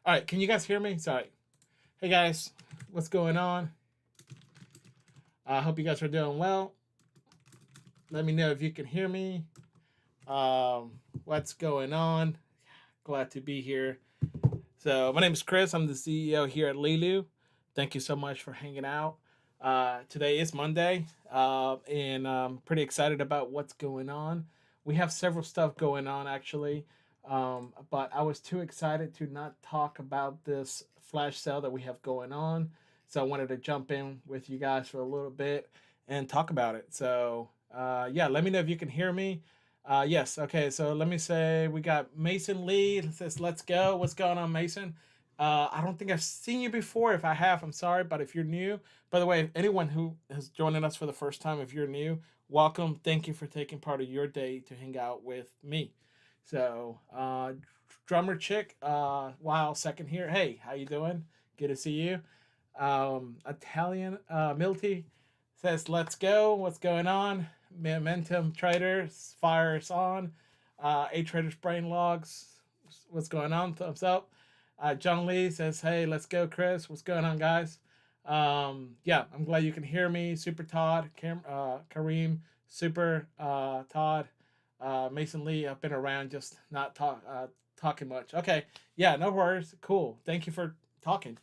All right, can you guys hear me? Sorry. Hey guys, what's going on? I hope you guys are doing well. Let me know if you can hear me. What's going on? Glad to be here. So my name is Chris. I'm the CEO here at Leeloo. Thank you so much for hanging out. Today is Monday, and I'm pretty excited about what's going on. We have several stuff going on actually, but I was too excited to not talk about this flash sale that we have going on. So I wanted to jump in with you guys for a little bit and talk about it. So yeah, let me know if you can hear me. Yes. Okay. So let me say we got Mason Lee. It says, "Let's go." What's going on, Mason? I don't think I've seen you before. If I have, I'm sorry. But if you're new, by the way, if anyone who has joined us for the first time, if you're new, welcome. Thank you for taking part of your day to hang out with me. So, drummer chick, wow, second here. Hey, how you doing? Good to see you. Italian Milty says, "Let's go." What's going on? Momentum Traders, fires on. A Traders Brain Logs, what's going on? Thumbs up. John Lee says, "Hey, let's go, Chris." What's going on, guys? Yeah, I'm glad you can hear me. Super Todd, Kareem, Super Todd, Mason Lee. I've been around, just not talking much. Okay, yeah, no worries. Cool. Thank you for talking.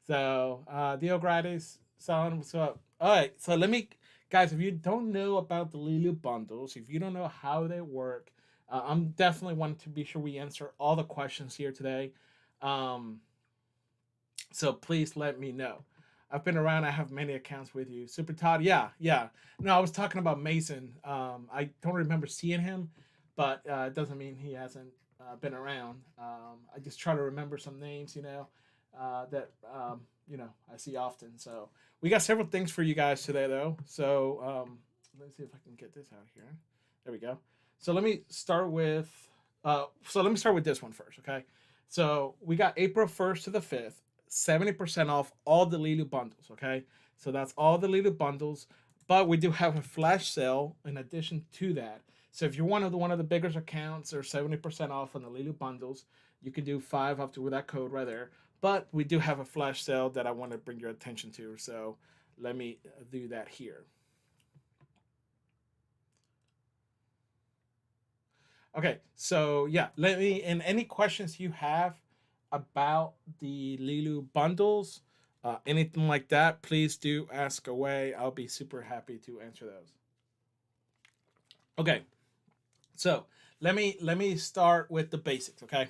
So, Diogradis, son, what's up? All right, so let me, guys, if you don't know about the Leeloo bundles, if you don't know how they work, I'm definitely wanting to be sure we answer all the questions here today. Um, so please let me know. I've been around. I have many accounts with you. Super Todd, yeah, yeah. No, I was talking about Mason. I don't remember seeing him, but it doesn't mean he hasn't been around. I just try to remember some names, that I see often. So we got several things for you guys today, though. So let's see if I can get this out here. There we go. So let me start with. Let me start with this one first, okay? So we got April 1st to the 5th, 70% off all the Leeloo bundles, okay? So that's all the Leeloo bundles, but we do have a flash sale in addition to that. So if you're one of the bigger accounts, or 70% off on the Leeloo bundles, you can do 5 up to with that code right there. But we do have a flash sale that I want to bring your attention to. So let me do that here. Okay, so yeah, let me, and any questions you have about the Leeloo bundles, anything like that, please do ask away. I'll be super happy to answer those. Okay, so let me start with the basics. Okay,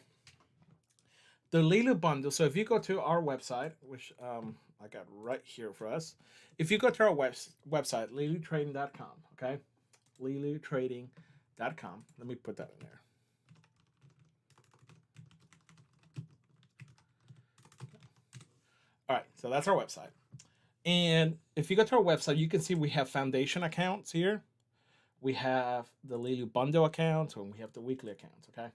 the Leeloo bundle. So if you go to our website, which I got right here for us, if you go to our website, leelootrading.com, okay, leelootrading.com. Let me put that in there. All right, so that's our website. And if you go to our website, you can see we have foundation accounts here. We have the Leeloo bundle accounts, and we have the weekly accounts. Okay,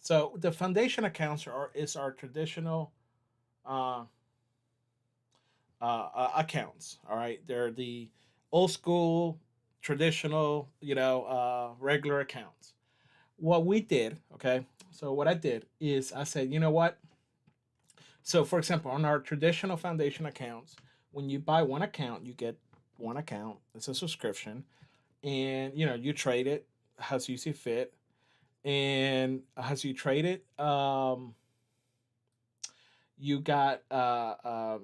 so the foundation accounts is our traditional uh, accounts. All right, they're the old school, traditional, regular accounts. What we did, okay, so what I did is I said, you know what? So, for example, on our traditional foundation accounts, when you buy one account, you get one account. It's a subscription, and you trade it as you see fit. And as you trade it, you got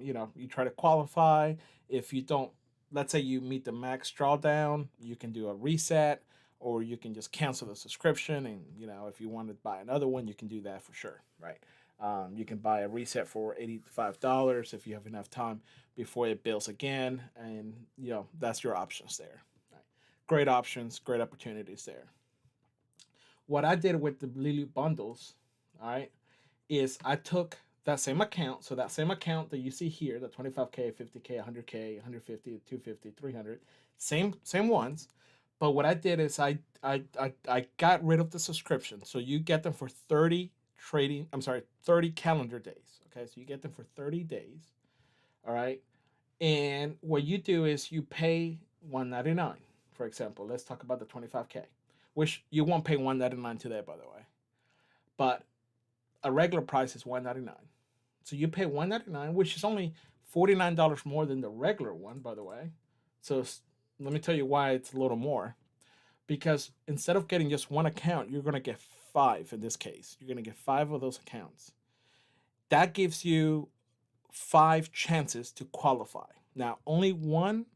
you try to qualify. If you don't, let's say you meet the max drawdown, you can do a reset, or you can just cancel the subscription. And if you want to buy another one, you can do that for sure, right? You can buy a reset for $85 if you have enough time before it bills again, and that's your options there. Right? Great options, great opportunities there. What I did with the Leeloo bundles, all right, is I took that same account, so that same account that you see here, the 25K, 50K, 100K, 150, 250, 300, same ones. But what I did is I got rid of the subscription, so you get them for 30 calendar days. Okay, so you get them for 30 days. All right, and what you do is you pay 199. For example, let's talk about the 25K, which you won't pay 199 today, by the way, but a regular price is 199. So you pay $199, which is only $49 more than the regular one, by the way. So let me tell you why it's a little more. Because instead of getting just one account, you're going to get 5 in this case. You're going to get 5 of those accounts. That gives you 5 chances to qualify. Now, only one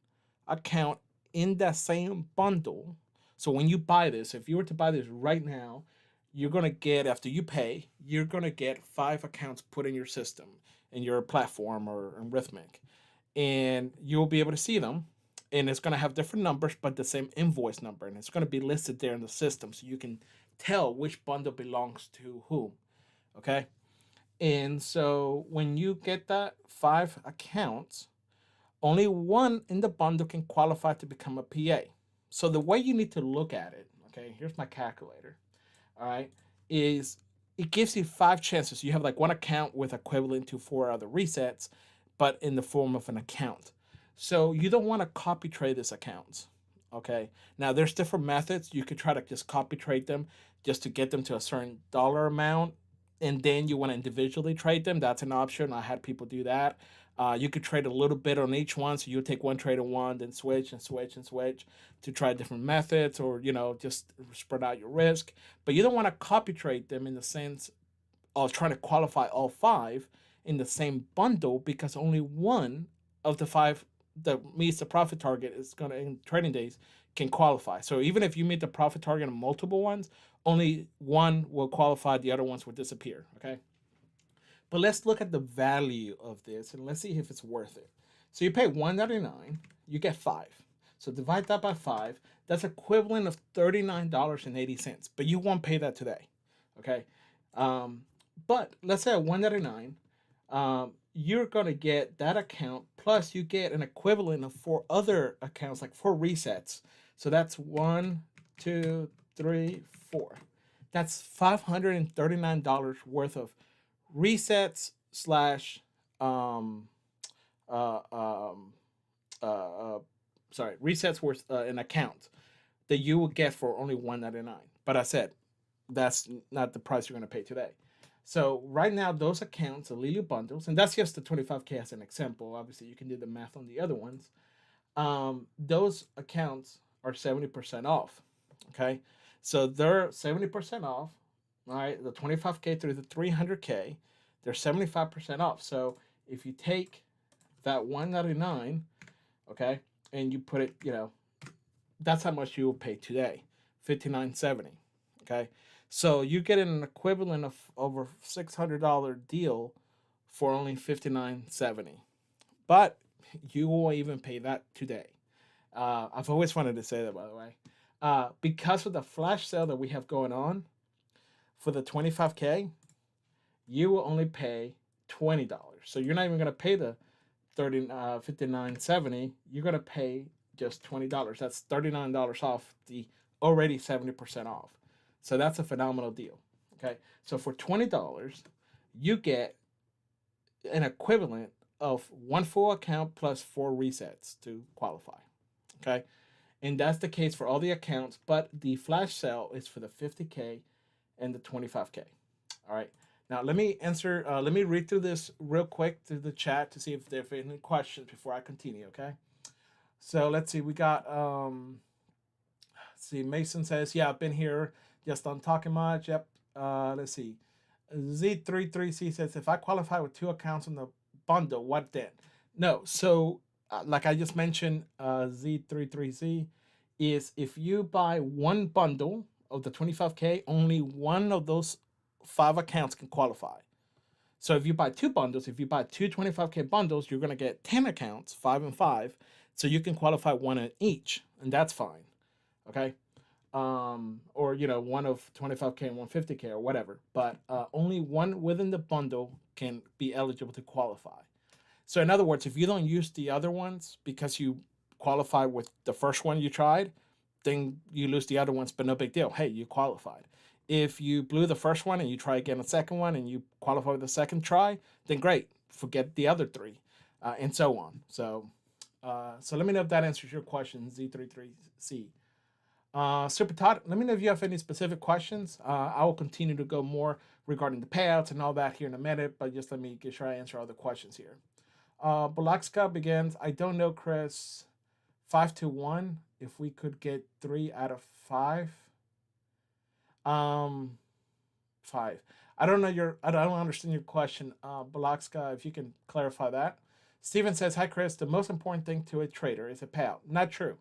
account in that same bundle. So when you buy this, if you were to buy this right now, you're going to get, after you pay, you're going to get 5 accounts put in your system, in your platform or in Rhythmic. And you'll be able to see them. And it's going to have different numbers, but the same invoice number. And it's going to be listed there in the system so you can tell which bundle belongs to whom. Okay? And so when you get that 5 accounts, only one in the bundle can qualify to become a PA. So the way you need to look at it, okay, here's my calculator, all right, is it gives you 5 chances. You have like one account with equivalent to 4 other resets, but in the form of an account. So you don't want to copy trade these accounts, okay? Now there's different methods. You could try to just copy trade them just to get them to a certain dollar amount, and then you want to individually trade them. That's an option. I had people do that. You could trade a little bit on each one. So you take one trade on one, then switch and switch and switch to try different methods, or, you know, just spread out your risk. But you don't want to copy trade them in the sense of trying to qualify all 5 in the same bundle, because only one of the 5 that meets the profit target is going to, in trading days, can qualify. So even if you meet the profit target on multiple ones, only one will qualify, the other ones will disappear, okay? But let's look at the value of this and let's see if it's worth it. So you pay $199, you get 5. So divide that by 5, that's equivalent of $39.80, but you won't pay that today, okay? But let's say at $199, you're going to get that account, plus you get an equivalent of 4 other accounts, like 4 resets. So that's 1, 2, 3, 4. That's $539 worth of resets slash resets worth an account that you will get for only $199. But I said that's not the price you're going to pay today. So right now, those accounts, the Leeloo bundles, and that's just the 25K as an example. Obviously, you can do the math on the other ones. Those accounts are 70% off. Okay, so they're 70% off. All right, the 25K through the 300K, they're 75% off. So if you take that $199, okay, and you put it, you know, that's how much you will pay today, $59.70. Okay. So you get an equivalent of over $600 deal for only $59.70, but you won't even pay that today. I've always wanted to say that, by the way, because of the flash sale that we have going on for the 25K, you will only pay $20. So you're not even going to pay the $59.70. You're going to pay just $20. That's $39 off the already 70% off. So that's a phenomenal deal. Okay. So for $20, you get an equivalent of 1 full account plus 4 resets to qualify. Okay. And that's the case for all the accounts, but the flash sale is for the 50K and the 25K. All right. Now let me read through this real quick through the chat to see if there are any questions before I continue. Okay. So let's see. We got, see, Mason says, yeah, I've been here. Just don't talking much. Yep. Let's see. Z33C says, if I qualify with 2 accounts in the bundle, what then? No. So, like I just mentioned, Z33C is if you buy one bundle of the 25K, only one of those 5 accounts can qualify. So if you buy 2 bundles, if you buy 2 25K bundles, you're going to get 10 accounts, 5 and 5. So you can qualify one in each, and that's fine. Okay. Or, you know, one of 25K and 150K or whatever, but only one within the bundle can be eligible to qualify. So in other words, if you don't use the other ones because you qualify with the first one you tried, then you lose the other ones, but no big deal. Hey, you qualified. If you blew the first one and you try again the second one and you qualify with the second try, then great. Forget the other 3, and so on. So let me know if that answers your question, Z33C. Super Todd, let me know if you have any specific questions. I will continue to go more regarding the payouts and all that here in a minute, but just let me get sure I answer all the questions here. Balakska begins. I don't know, Chris. 5-1. If we could get 3 out of 5. Um, 5. I don't know your. I don't understand your question, Balakska. If you can clarify that. Steven says, "Hi, Chris. The most important thing to a trader is a payout." Not true,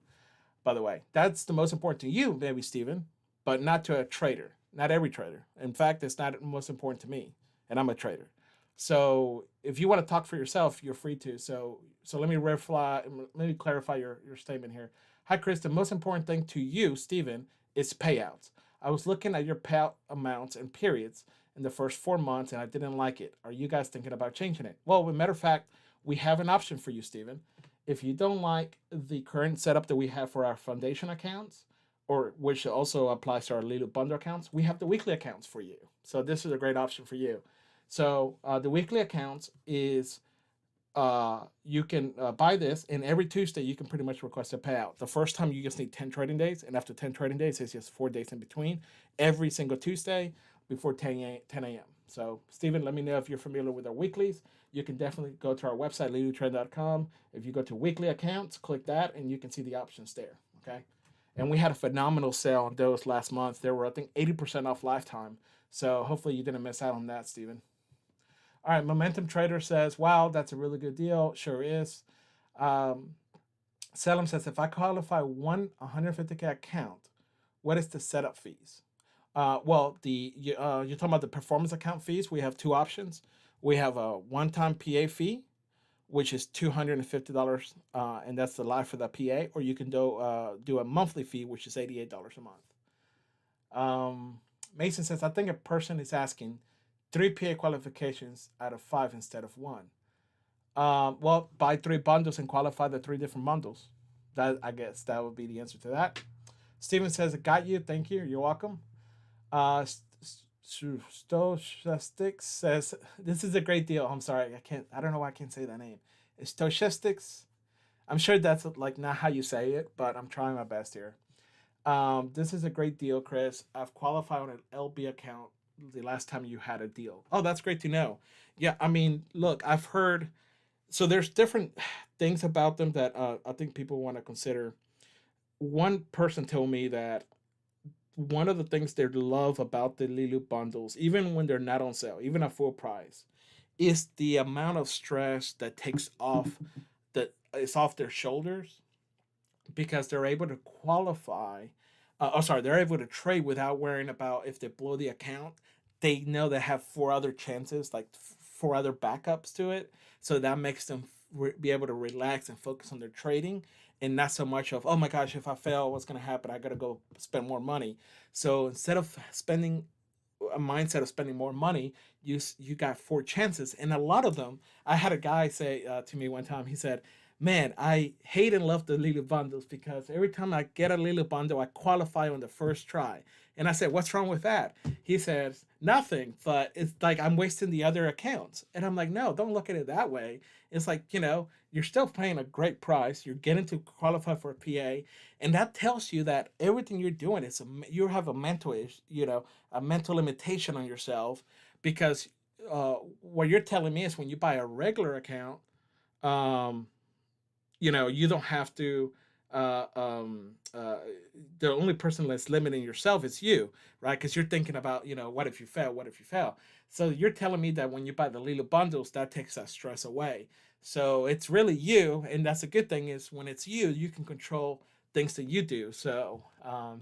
by the way. That's the most important to you, maybe, Steven, but not to a trader. Not every trader. In fact, it's not most important to me, and I'm a trader. So if you want to talk for yourself, you're free to. So let me let me clarify your statement here. Hi, Chris. The most important thing to you, Steven, is payouts. I was looking at your payout amounts and periods in the first 4 months, and I didn't like it. Are you guys thinking about changing it? Well, as a matter of fact, we have an option for you, Steven. If you don't like the current setup that we have for our foundation accounts, or which also applies to our Leeloo bundle accounts, we have the weekly accounts for you. So this is a great option for you. So the weekly accounts is you can buy this, and every Tuesday you can pretty much request a payout. The first time you just need 10 trading days, and after 10 trading days, it's just 4 days in between. Every single Tuesday before 10 a.m. So, Stephen, let me know if you're familiar with our weeklies. You can definitely go to our website, leelootrend.com. If you go to weekly accounts, click that, and you can see the options there. Okay. And we had a phenomenal sale on those last month. They were, I think, 80% off lifetime. So hopefully you didn't miss out on that, Stephen. All right, Momentum Trader says, wow, that's a really good deal. Sure is. Um, Selim says, if I qualify one 150K account, what is the setup fees? You're talking about the performance account fees. We have two options. We have a one-time PA fee, which is $250, and that's the life for the PA, or you can do a monthly fee, which is $88 a month. Mason says, I think a person is asking 3 PA qualifications out of 5 instead of one. Well, buy 3 bundles and qualify the 3 different bundles. That I guess that would be the answer to that. Steven says, I got you. Thank you. You're welcome. Stochastics says, this is a great deal. I'm sorry. I don't know why I can't say that name. It's Stochastics. I'm sure that's like not how you say it, but I'm trying my best here. This is a great deal, Chris. I've qualified on an LB account the last time you had a deal. Oh, that's great to know. Yeah, I mean, look, I've heard. So there's different things about them that I think people want to consider. One person told me that one of the things they love about the Leeloo bundles, even when they're not on sale, even at full price, is the amount of stress that takes off that is off their shoulders because they're able to qualify. They're able to trade without worrying about if they blow the account. They know they have 4 other chances, like 4 other backups to it, so that makes them be able to relax and focus on their trading, and not so much of, oh my gosh, if I fail, what's going to happen? I got to go spend more money. So instead of spending a mindset of spending more money, you got 4 chances, and a lot of them. I had a guy say to me one time. He said, "Man, I hate and love the Leeloo bundles because every time I get a Leeloo bundle, I qualify on the first try." And I said, "What's wrong with that?" He says, "Nothing, but it's like I'm wasting the other accounts." And I'm like, "No, don't look at it that way. It's like, you're still paying a great price. You're getting to qualify for a PA, and that tells you that everything you're doing is you have a a mental limitation on yourself because what you're telling me is when you buy a regular account, um, you don't have to uh, um, uh, the only person that's limiting yourself is you, right? Because you're thinking about, what if you fail, what if you fail. So you're telling me that when you buy the Leeloo bundles, that takes that stress away. So it's really you, and that's a good thing is when it's you, you can control things that you do. So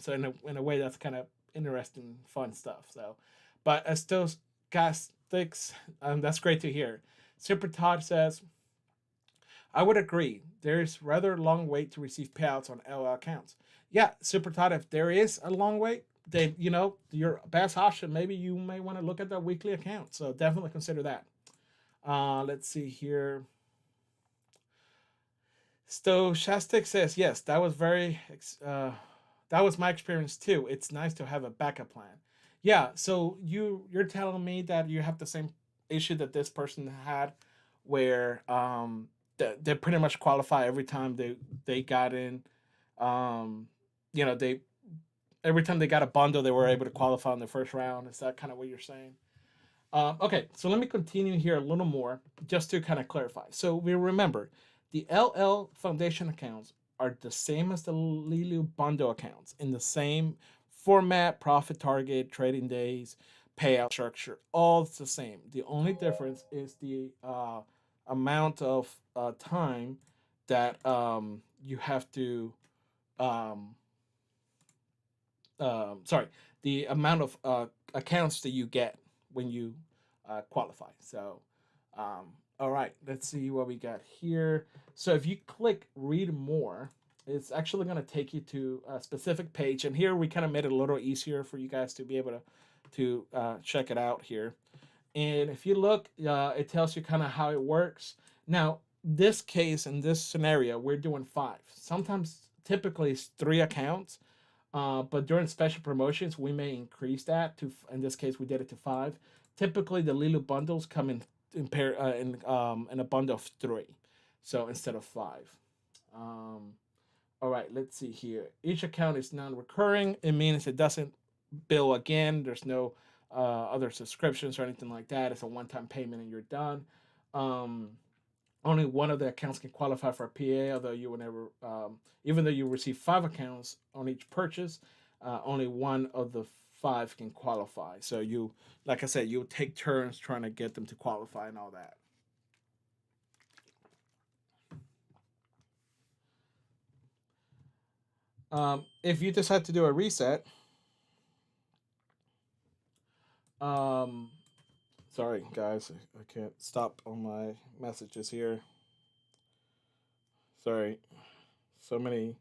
in a way, that's kind of interesting, fun stuff. So, but as those gas sticks, that's great to hear. Super Todd says, I would agree. There's rather long wait to receive payouts on LL accounts. Yeah, Super Todd, if there is a long wait, then your best option, maybe you may want to look at that weekly account. So definitely consider that. Let's see here. Stochastic says, yes, that was my experience too. It's nice to have a backup plan. Yeah, so you're telling me that you have the same issue that this person had where they pretty much qualify every time they got in. Um, they every time they got a bundle, they were able to qualify in the first round. Is that kind of what you're saying? Okay, so let me continue here a little more just to kind of clarify. So we remember the LL Foundation accounts are the same as the Leeloo bundle accounts in the same format, profit target, trading days, payout structure, all the same. The only difference is the amount of time that you have to, um, sorry, the amount of accounts that you get when you qualify. So, all right, let's see what we got here. So if you click read more, it's actually going to take you to a specific page. And here we kind of made it a little easier for you guys to be able to check it out here. And if you look, it tells you kind of how it works. Now, this case, in this scenario, we're doing 5. Sometimes, typically, it's 3 accounts. But during special promotions, we may increase that to. In this case, we did it to 5. Typically, the Leeloo bundles come in a bundle of 3, so instead of 5. All right, let's see here. Each account is non-recurring. It means it doesn't bill again. There's no other subscriptions or anything like that. It's a one-time payment and you're done. Um, Only one of the accounts can qualify for a PA, although you will never, even though you receive 5 accounts on each purchase, only one of the 5 can qualify. So you, like I said, you'll take turns trying to get them to qualify and all that. If you decide to do a reset, um, sorry guys, I can't stop on my messages here. Sorry, so many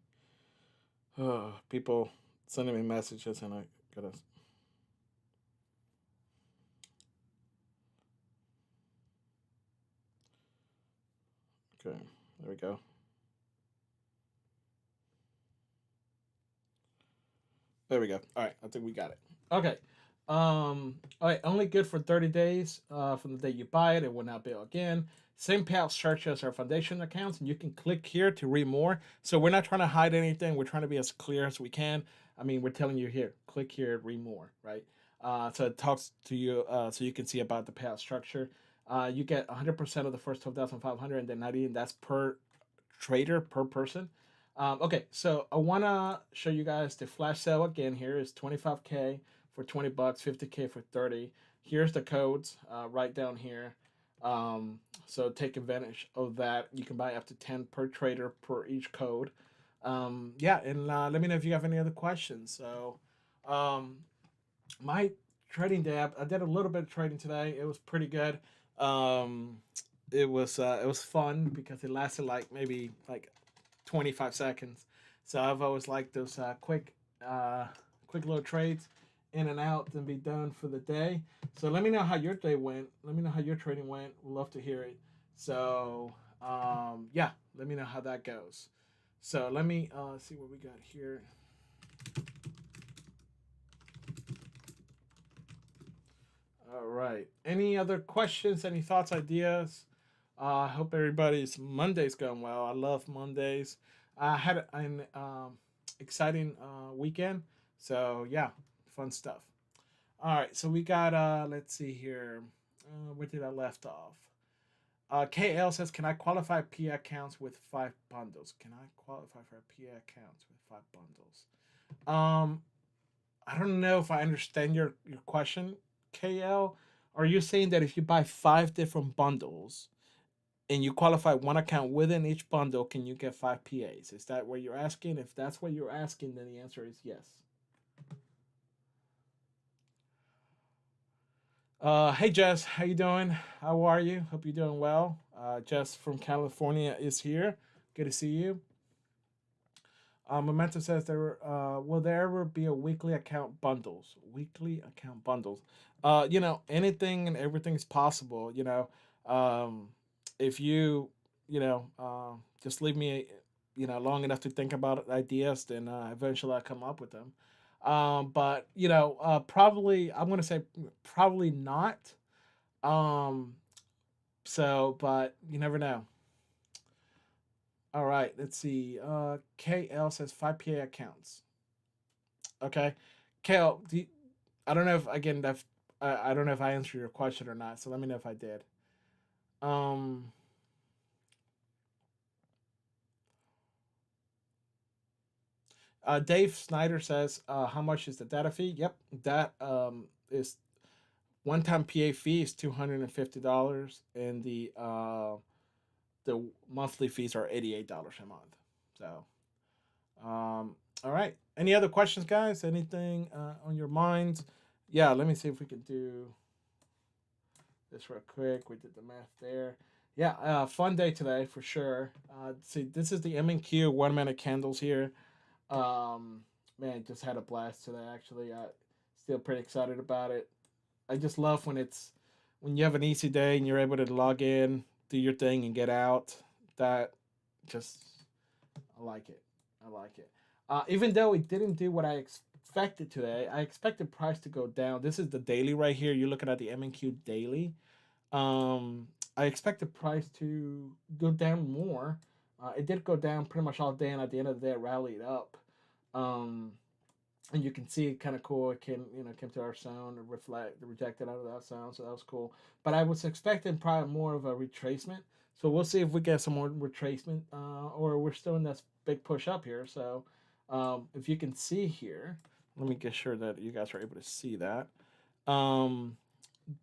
people sending me messages, and I gotta. Okay, there we go. There we go. All right, I think we got it. Okay. All right, only good for 30 days from the day you buy it. It will not bill again. Same payout structure as our foundation accounts, and you can click here to read more. So we're not trying to hide anything. We're trying to be as clear as we can. I mean, we're telling you here, click here, read more, right? So it talks to you, so you can see about the payout structure. You get 100% of the first 12,500, and then 90, and that's per trader per person. Okay, so I want to show you guys the flash sale again. Here is 25K for 20 bucks, 50K for 30. Here's the codes right down here. So take advantage of that. You can buy up to 10 per trader per each code. Yeah, and let me know if you have any other questions. So, um, my trading day, I did a little bit of trading today. It was pretty good. Um, it was fun because it lasted like maybe like 25 seconds. So I've always liked those quick little trades in and out and be done for the day. So let me know how your day went. Let me know how your trading went. We'd love to hear it. So yeah, let me know how that goes. So let me see what we got here. All right. Any other questions? Any thoughts, ideas? I hope everybody's Monday's going well. I love Mondays. I had an exciting weekend. So, yeah, fun stuff. All right. So, we got, let's see here. Where did I left off? KL says, can I qualify PA accounts with 5 bundles? Can I qualify for PA accounts with 5 bundles? Um, I don't know if I understand your question, KL. Are you saying that if you buy 5 different bundles and you qualify one account within each bundle, can you get 5 PAs? Is that what you're asking? If that's what you're asking, then the answer is yes. Hey Jess, how you doing? How are you? Hope you're doing well. Jess from California is here. Good to see you. Memento says there will there ever be a weekly account bundles? Weekly account bundles. Anything and everything is possible. Um, if you just leave me long enough to think about ideas, then eventually I come up with them. But probably I'm gonna say probably not. Um, but you never know. All right, let's see. KL says 5 PA accounts. Okay, Kale, I don't know if again that I don't know if I answered your question or not. So let me know if I did. Um, Dave Snyder says, "How much is the data fee?" Yep, that is one-time PA fee is $250, and the monthly fees are $88 a month. So, all right. Any other questions, guys? Anything on your minds? Yeah, let me see if we can do this real quick. We did the math there. Yeah, fun day today for sure. See, this is the M&Q 1 minute candles here. Um, Man, just had a blast today. Actually, still pretty excited about it. I just love when you have an easy day and you're able to log in, do your thing, and get out. That just I like it. I like it. Even though it didn't do what I expected today, I expected price to go down. This is the daily right here. You're looking at the M&Q daily. Um, I expected price to go down more. It did go down pretty much all day, and at the end of the day, it rallied up. Um, and you can see it kind of cool. It came to our zone, reflect, rejected out of that zone, so that was cool. But I was expecting probably more of a retracement. So we'll see if we get some more retracement, or we're still in this big push up here. So if you can see here, let me get sure that you guys are able to see that. Um,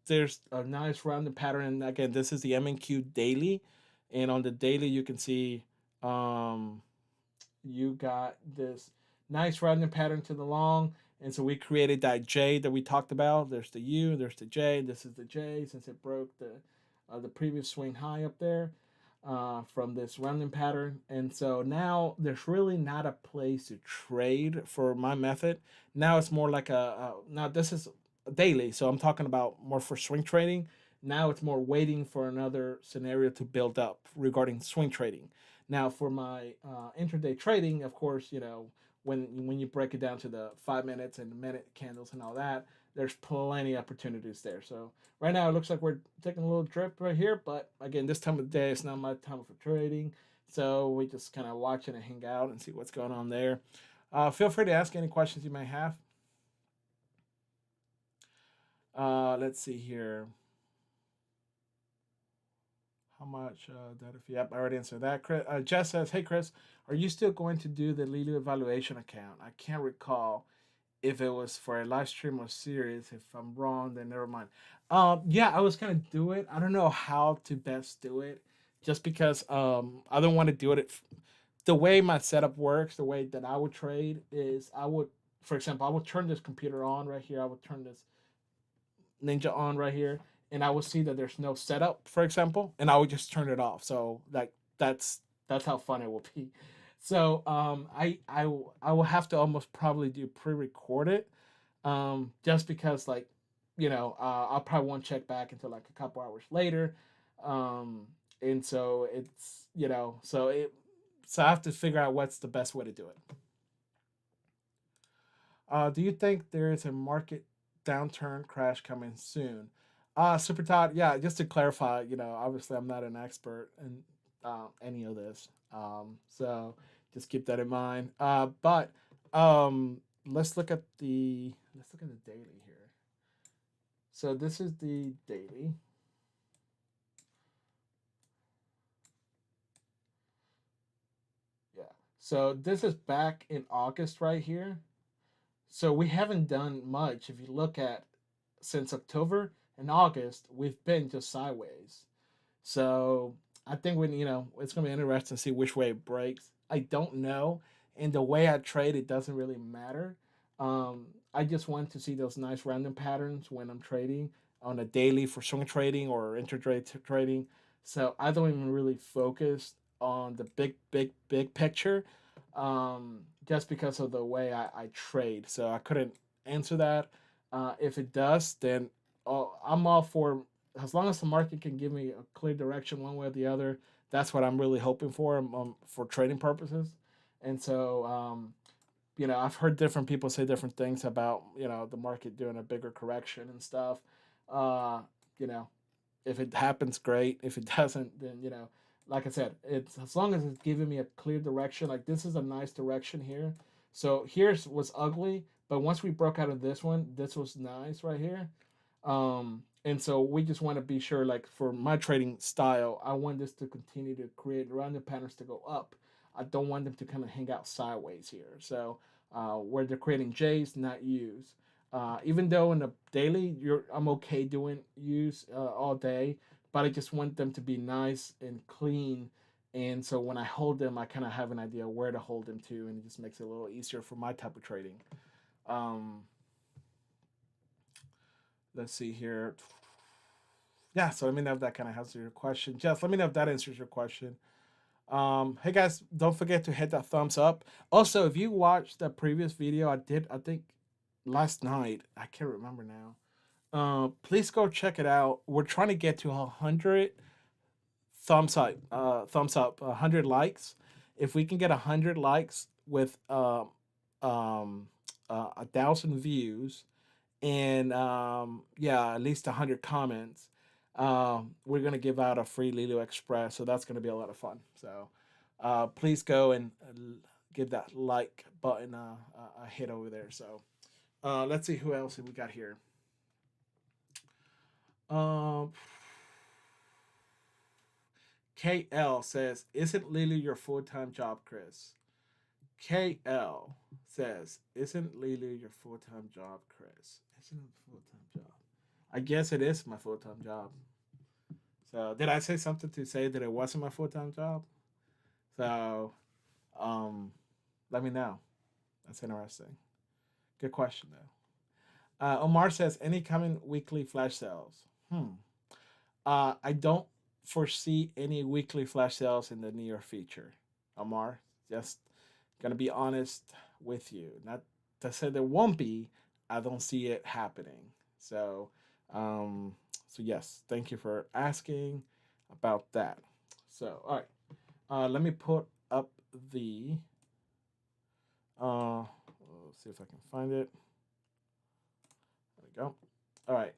there's a nice rounded pattern, and again, this is the M&Q daily, and on the daily you can see um, you got this nice rounding pattern to the long. And so we created that J that we talked about. There's the U, there's the J. This is the J since it broke the previous swing high up there from this rounding pattern. And so now there's really not a place to trade for my method. Now it's more like now this is daily, so I'm talking about more for swing trading. Now it's more waiting for another scenario to build up regarding swing trading. Now, for my intraday trading, of course, when you break it down to the 5 minutes and the minute candles and all that, there's plenty of opportunities there. So right now it looks like we're taking a little drip right here, but again, this time of the day it's not my time for trading. So we just kind of watch it and hang out and see what's going on there. Feel free to ask any questions you may have. Let's see here. How much data fee? Yep, I already answered that. Jess says, "Hey Chris, are you still going to do the Leeloo evaluation account? I can't recall if it was for a live stream or series. If I'm wrong, then never mind." Yeah, I was gonna do it. I don't know how to best do it, just because I don't want to do it. The way my setup works, the way that I would trade is for example, I would turn this computer on right here. I would turn this Ninja on right here, and I will see that there's no setup, for example, and I would just turn it off. So like that's how fun it will be. So I will have to almost probably do pre-record it, just because like I'll probably won't check back until like a couple hours later, um, and so it's so I have to figure out what's the best way to do it. Do you think there is a market downturn crash coming soon? Super Todd, yeah, just to clarify, obviously I'm not an expert in any of this. So just keep that in mind. But let's look at the daily here. So this is the daily. Yeah. So this is back in August right here. So we haven't done much. If you look at since October and August, we've been just sideways. So I think it's gonna be interesting to see which way it breaks. I don't know, and the way I trade it doesn't really matter. I just want to see those nice random patterns when I'm trading on a daily for swing trading or intraday trading. So I don't even really focus on the big picture, just because of the way I trade. So I couldn't answer that. If it does, then I'm all for, as long as the market can give me a clear direction one way or the other. That's what I'm really hoping for trading purposes. And so, I've heard different people say different things about the market doing a bigger correction and stuff. Uh, you know, if it happens, great. If it doesn't, then like I said, it's as long as it's giving me a clear direction. Like this is a nice direction here So here's what's ugly, but once we broke out of this one, this was nice right here. And so we just want to be sure, like for my trading style, I want this to continue to create random patterns to go up. I don't want them to kind of hang out sideways here. So where they're creating J's, not U's. Even though in the daily, I'm okay doing U's all day, but I just want them to be nice and clean. And so when I hold them, I kind of have an idea where to hold them to, and it just makes it a little easier for my type of trading. Um, let's see here. Yeah, so let me know if that kind of answers your question. Just let me know if that answers your question. Hey guys, don't forget to hit that thumbs up. Also, if you watched the previous video I did, I think last night, I can't remember now. Please go check it out. We're trying to get to 100 thumbs up, 100 likes. If we can get 100 likes with 1,000 views and yeah, at least 100 comments, we're gonna give out a free Leeloo Express. So that's gonna be a lot of fun. So please go and give that like button a hit over there. So let's see who else we got here. Um, KL says, "Isn't Leeloo your full-time job, Chris?" KL says, "Isn't Leeloo your full-time job, Chris?" Isn't it a full-time job? I guess it is my full-time job. So did I say something to say that it wasn't my full-time job? So um, let me know. That's interesting. Good question though. Omar says, "Any coming weekly flash sales?" I don't foresee any weekly flash sales in the near future. Omar, just gonna be honest with you. Not to say there won't be. I don't see it happening. So, um, so yes, thank you for asking about that. So, all right, let me put up the. Let's see if I can find it. There we go. All right.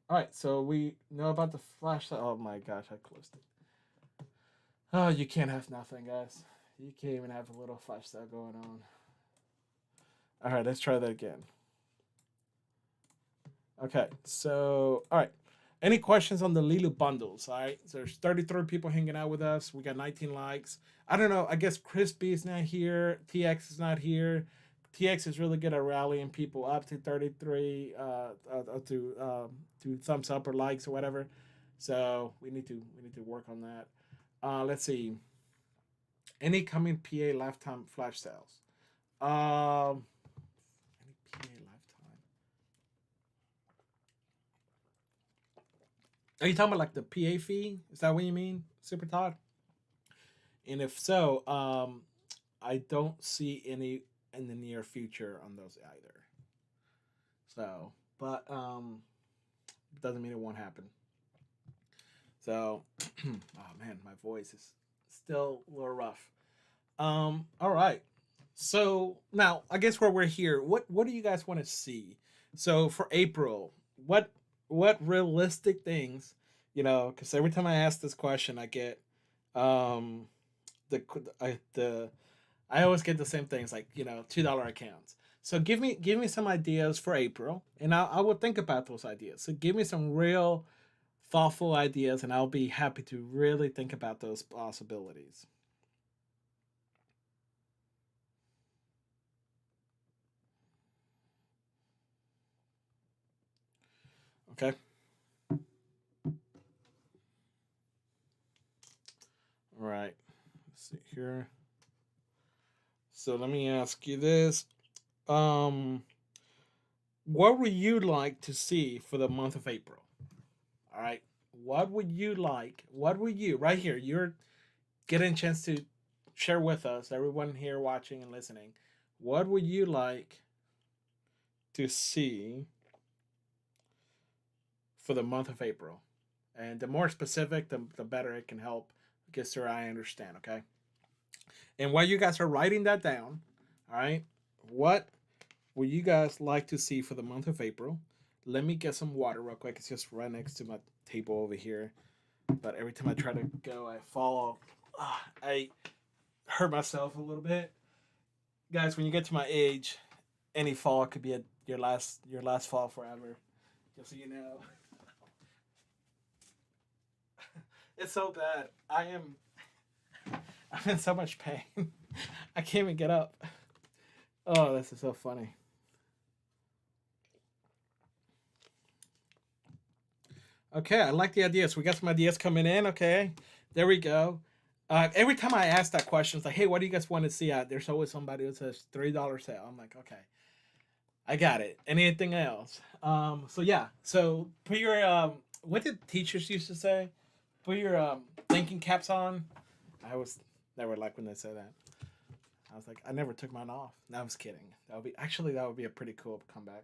All right, so we know about the flashlight. Oh my gosh, I closed it. Oh, you can't have nothing, guys. You can't even have a little flashlight going on. All right, let's try that again. Okay, so all right. Any questions on the Leeloo bundles? All right, so there's 33 people hanging out with us. We got 19 likes. I don't know. I guess Chris B is not here. TX is not here. TX is really good at rallying people up to 33, to thumbs up or likes or whatever. So we need to work on that. Let's see. Any coming PA lifetime flash sales? Any PA lifetime? Are you talking about like the PA fee? Is that what you mean, Super Todd? And if so, I don't see any in the near future on those either. So, but doesn't mean it won't happen. So, oh man, my voice is still a little rough. All right. So now I guess where we're here, what do you guys want to see? So for April, what realistic things, because every time I ask this question, I get um the I always get the same things like $2 accounts. So give me some ideas for April, and I will think about those ideas. So give me some real thoughtful ideas, and I'll be happy to really think about those possibilities. Okay. All right. Let's see here. So let me ask you this. Um, what would you like to see for the month of April? All right. What would you like? What would you right here? You're getting a chance to share with us, everyone here watching and listening. What would you like to see for the month of April? And the more specific, the better it can help get sure I understand. Okay. And while you guys are writing that down, all right, what would you guys like to see for the month of April? Let me get some water real quick. It's just right next to my table over here. But every time I try to go, I fall. I hurt myself a little bit. Guys, when you get to my age, any fall could be your last fall forever. Just so you know, it's so bad. I'm in so much pain. I can't even get up. Oh, this is so funny. Okay, I like the ideas. We got some ideas coming in. Okay, there we go. Every time I ask that question, it's like, "Hey, what do you guys want to see?" There's always somebody who says $3 sale. I'm like, okay, I got it. Anything else? So yeah. So put your what did teachers used to say? Put your thinking caps on. I was never like when they say that. I was like, I never took mine off. No, I was kidding. That would be a pretty cool comeback.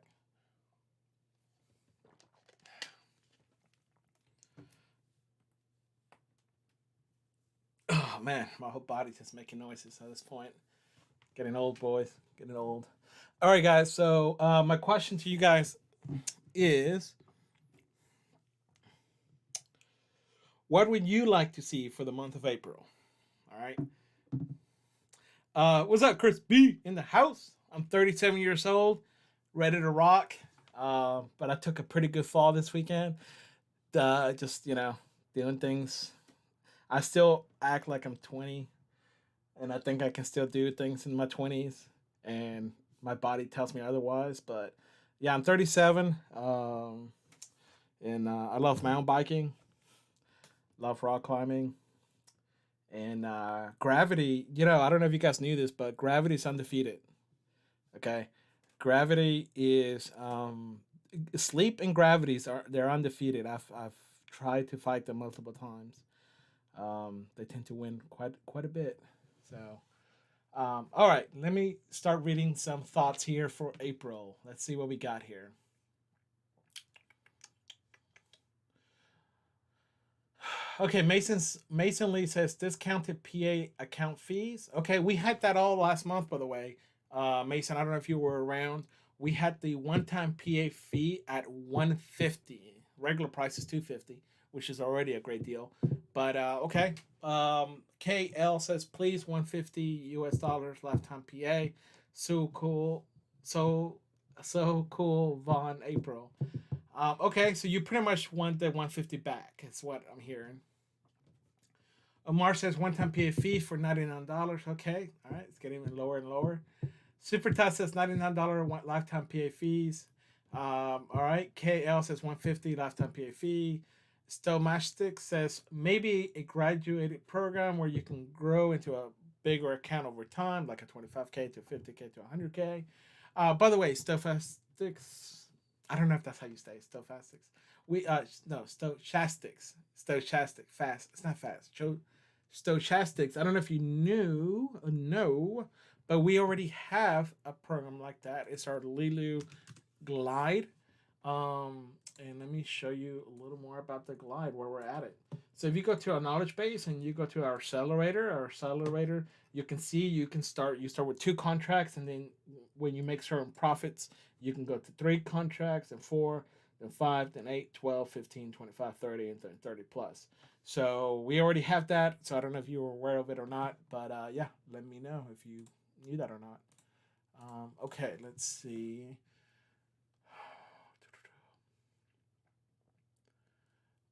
Oh man, my whole body's just making noises at this point. Getting old, boys. Getting old. All right, guys. So my question to you guys is, what would you like to see for the month of April? All right. What's up, Chris B in the house? I'm 37 years old, ready to rock. But I took a pretty good fall this weekend. Just doing things. I still act like I'm 20, and I think I can still do things in my 20s, and my body tells me otherwise. But yeah, I'm 37, and I love mountain biking, love rock climbing, and gravity. I don't know if you guys knew this, but gravity is undefeated. Okay, gravity is sleep and gravities are they're undefeated. I've tried to fight them multiple times. They tend to win quite a bit. So, all right, let me start reading some thoughts here for April. Let's see what we got here. Okay, Mason Lee says discounted PA account fees. Okay, we had that all last month, by the way. Mason, I don't know if you were around. We had the one-time PA fee at 150. Regular price is 250, which is already a great deal. But okay. KL says please 150 US dollars lifetime PA. So cool. So cool, Von April. Okay, so you pretty much want the 150 back. It's what I'm hearing. Omar says one-time PA fee for $99. Okay, all right, it's getting even lower and lower. Super Todd says $99 lifetime PA fees. All right, KL says 150 lifetime PA fee. Stomastic says maybe a graduated program where you can grow into a bigger account over time, like a 25K to 50K to 100K. By the way, Stochastics, I don't know if that's how you say Stochastics. No, Stochastic, fast. It's not fast. Stochastics. I don't know if you knew or know, but we already have a program like that. It's our Leeloo Glide. And let me show you a little more about the Glide, where we're at it. So if you go to our knowledge base and you go to our accelerator, you can see you start with 2 contracts, and then when you make certain profits, you can go to 3 contracts, and 4, then 5, then 8, 12, 15, 25, 30, and then 30 plus. So we already have that. So I don't know if you were aware of it or not, but yeah, let me know if you knew that or not. Okay, let's see.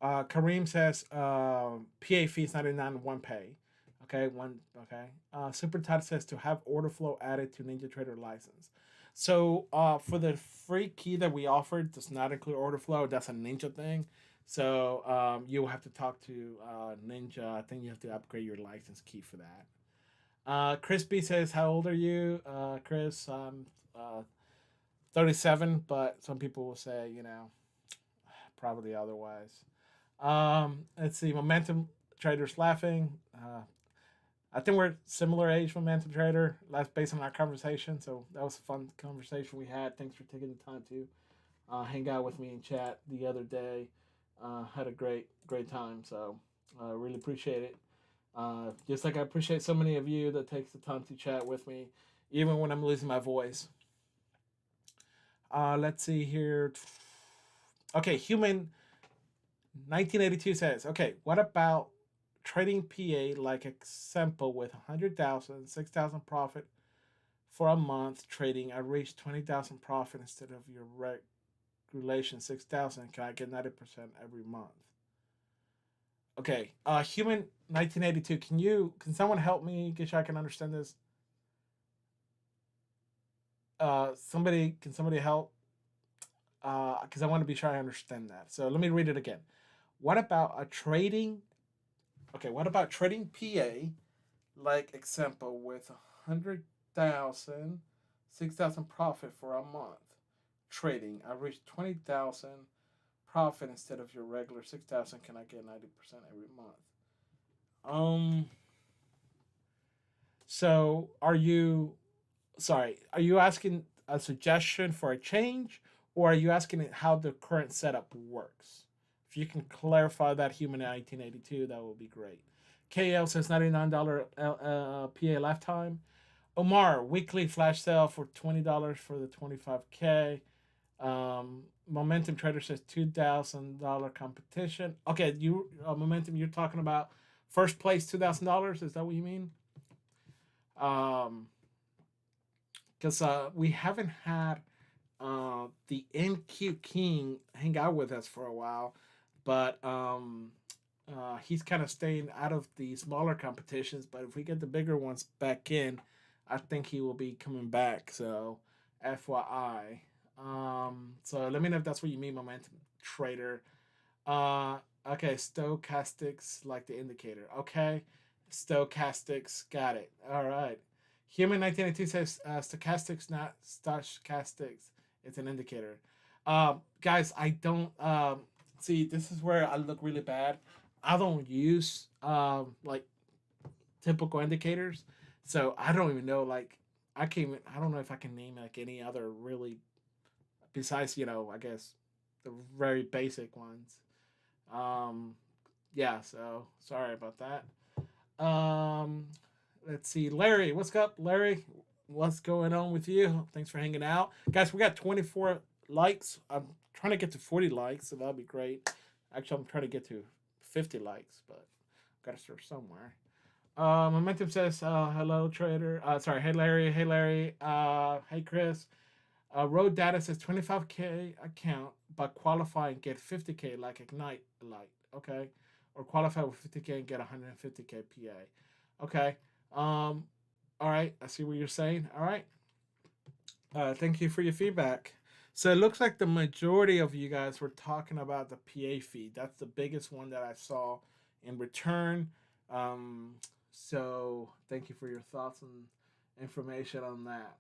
Kareem says PA fees 99 one pay. Okay, one. Okay. Super Todd says to have order flow added to Ninja Trader license. So for the free key that we offered does not include order flow. That's a Ninja thing. So you'll have to talk to Ninja. I think you have to upgrade your license key for that. Chris B says, "How old are you, Chris?" 37, but some people will say, probably otherwise. Let's see. Momentum Trader's laughing. I think we're similar age, Momentum Trader. That's based on our conversation. So that was a fun conversation we had. Thanks for taking the time to hang out with me and chat the other day. Had a great time. So really appreciate it. Just like I appreciate so many of you that takes the time to chat with me, even when I'm losing my voice. Let's see here. Okay, Human 1982 says, okay, what about trading PA like example with 100,000, 6,000 profit for a month trading. I reached 20,000 profit instead of your regulation 6,000. Can I get 90% every month? Okay, human 1982. Can someone help me? Get sure I can understand this. Can somebody help? Because I want to be sure I understand that. So let me read it again. What about a trading? Okay, what about trading PA? Like example with 100,000, 6,000 profit for a month. Trading, I reached 20,000 profit instead of your regular 6,000. Can I get 90% every month? So are you are you asking a suggestion for a change, or are you asking how the current setup works? If you can clarify that, human 1982, that would be great. KL says $99 PA lifetime. Omar, weekly flash sale for $20 for the 25K. Momentum Trader says $2,000 competition. Okay, Momentum, you're talking about first place $2,000. Is that what you mean? Because we haven't had the NQ King hang out with us for a while, but he's kind of staying out of the smaller competitions. But if we get the bigger ones back in, I think he will be coming back. So, FYI. So let me know if that's what you mean, Momentum Trader. Okay, stochastics like the indicator. Okay, stochastics, got it. All right. Human 1982 says stochastics, not stochastics. It's an indicator. Guys, I don't see. This is where I look really bad. I don't use like typical indicators, so I don't even know. Like, I can't. I don't know if I can name like any other really besides I guess the very basic ones. Um, yeah. So sorry about that. Um, let's see, Larry. What's up, Larry? What's going on with you? Thanks for hanging out, guys. We got 24 likes. I'm trying to get to 40 likes, so that'll be great. Actually, I'm trying to get to 50 likes, but gotta start somewhere. Momentum says, hello, trader. Sorry, hey, Larry. Hey, Larry. Hey, Chris. Road data says 25K account, but qualify and get 50K like Ignite Light. Okay. Or qualify with 50K and get 150K PA. Okay. All right. I see what you're saying. All right. Thank you for your feedback. So it looks like the majority of you guys were talking about the PA fee. That's the biggest one that I saw in return. So thank you for your thoughts and information on that.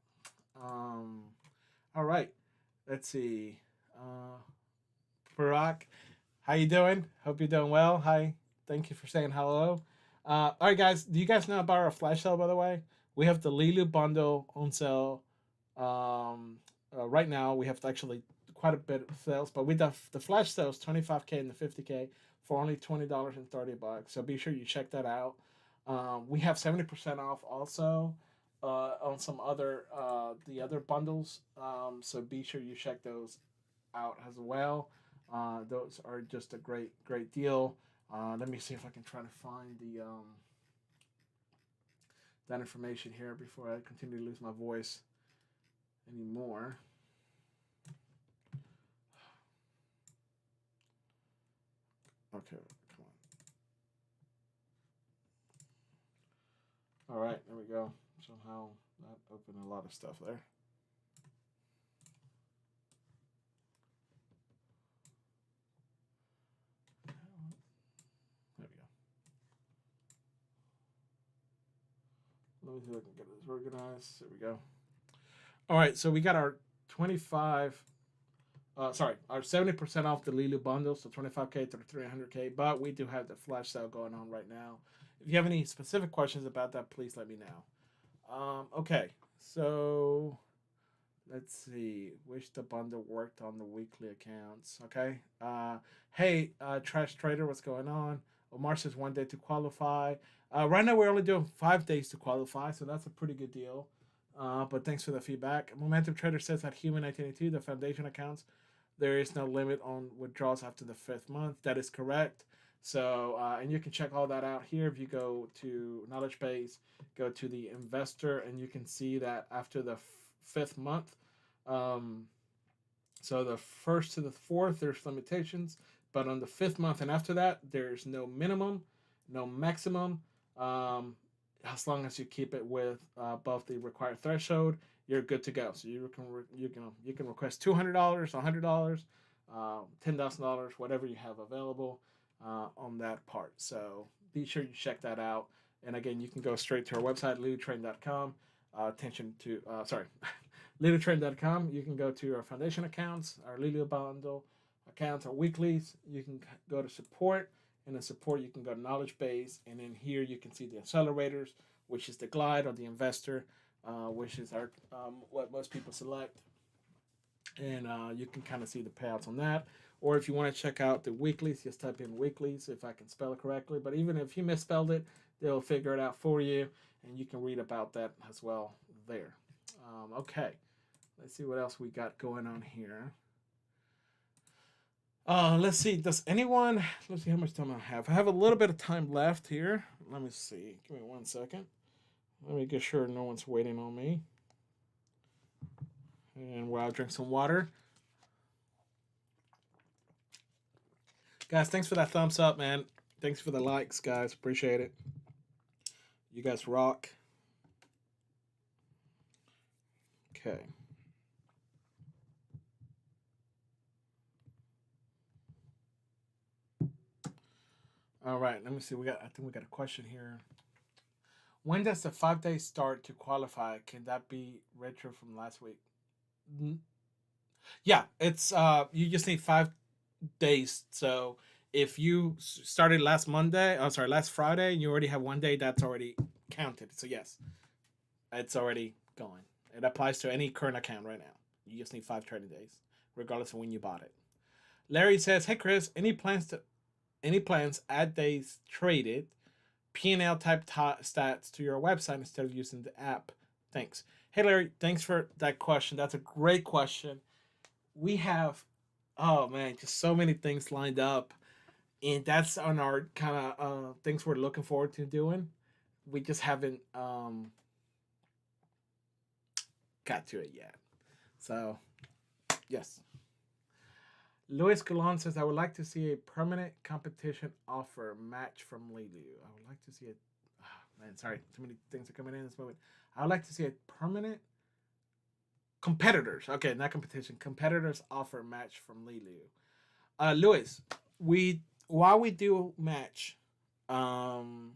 All right. Let's see. Barack, how you doing? Hope you're doing well. Hi. Thank you for saying hello. All right, guys. Do you guys know about our flash sale, by the way? We have the Leeloo bundle on sale. Right now, we have actually quite a bit of sales, but with the flash sales, 25K and the 50K for only $20 and $30. So be sure you check that out. We have 70% off also on some other the other bundles. So be sure you check those out as well. Those are just a great deal. Let me see if I can try to find the that information here before I continue to lose my voice anymore. Okay, come on. All right, there we go. Somehow that opened a lot of stuff there. There we go. Let me see if I can get this organized. There we go. All right, so we got our 25. Our 70% off the Leeloo bundle, so 25K to 300K. But we do have the flash sale going on right now. If you have any specific questions about that, please let me know. Okay, so let's see. Wish the bundle worked on the weekly accounts. Okay. Hey, Trash Trader, what's going on? Omar says 1 day to qualify. Right now, we're only doing 5 days to qualify, so that's a pretty good deal. But thanks for the feedback. Momentum Trader says that Human 1982, the foundation accounts, there is no limit on withdrawals after the 5th month. That is correct. So, and you can check all that out here. If you go to knowledge base, go to the investor, and you can see that after the fifth month, um, so the first to the fourth, there's limitations, but on the fifth month and after that, there's no minimum, no maximum. Um, as long as you keep it with above the required threshold, you're good to go. So you can request $200, $100, $10,000, whatever you have available on that part. So be sure you check that out. And again, you can go straight to our website, leelootrain.com. Attention to sorry, leelootrain.com. You can go to our foundation accounts, our Leeloo bundle accounts, our weeklies. You can go to support, and in support you can go to knowledge base, and in here you can see the accelerators, which is the glide or the investor, which is our what most people select, and you can kind of see the payouts on that. Or if you want to check out the weeklies, just type in weeklies if I can spell it correctly. But even if you misspelled it, they'll figure it out for you, and you can read about that as well there. Okay, let's see what else we got going on here. Let's see. Does anyone? Let's see how much time I have. I have a little bit of time left here. Let me see. Give me 1 second. Let me get sure no one's waiting on me. And while I drink some water. Guys, thanks for that thumbs up, man. Thanks for the likes, guys. Appreciate it. You guys rock. Okay. All right. Let me see. I think we got a question here. When does the 5 day start to qualify? Can that be retro from last week? Yeah, it's you just need 5 days. So if you started last Monday, I'm sorry, last Friday, and you already have 1 day, that's already counted. So yes, it's already going. It applies to any current account right now. You just need 5 trading days, regardless of when you bought it. Larry says, "Hey Chris, any plans add days traded, P&L type stats to your website instead of using the app? Thanks." Hey Larry, thanks for that question. That's a great question. We have, oh man, just so many things lined up, and that's on our kind of things we're looking forward to doing. We just haven't got to it yet. So yes. Luis Goulon says, "I would like to see a permanent competition offer match from Leeloo. I would like to see it. Oh, man, sorry, too many things are coming in this moment. I would like to see a permanent competitors. Okay, not competition. Competitors offer match from Leeloo. Luis, while we do match, um,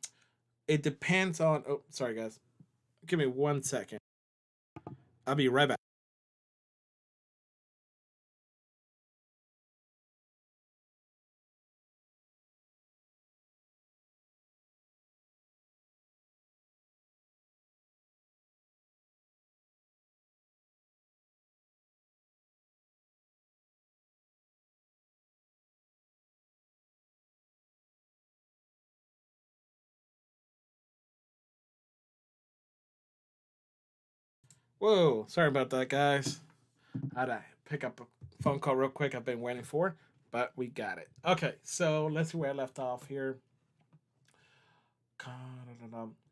it depends on. Oh, sorry guys. Give me 1 second. I'll be right back. Whoa, sorry about that, guys. I had to pick up a phone call real quick. I've been waiting for, but we got it. Okay, so let's see where I left off here.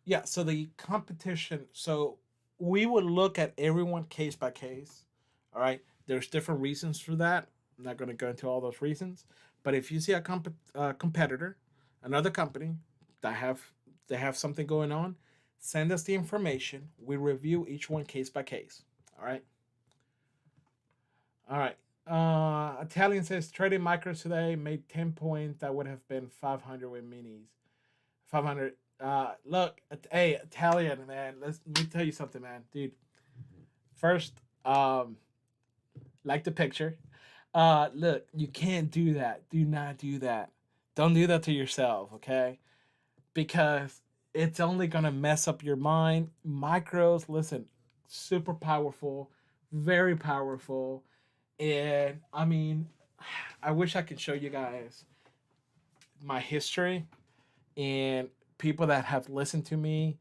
Yeah, so the competition. So we would look at everyone case by case. All right, there's different reasons for that. I'm not going to go into all those reasons, but if you see a competitor, another company that have something going on, send us the information. We review each one case by case. All right. All right. Italian says trading micros today made 10 points. That would have been 500 with minis. 500. Look, hey, Italian man. Let me tell you something, man, dude. First, like the picture. Look, you can't do that. Do not do that. Don't do that to yourself, okay? Because it's only gonna mess up your mind. Micros, listen, super powerful, very powerful, and I mean, I wish I could show you guys my history and people that have listened to me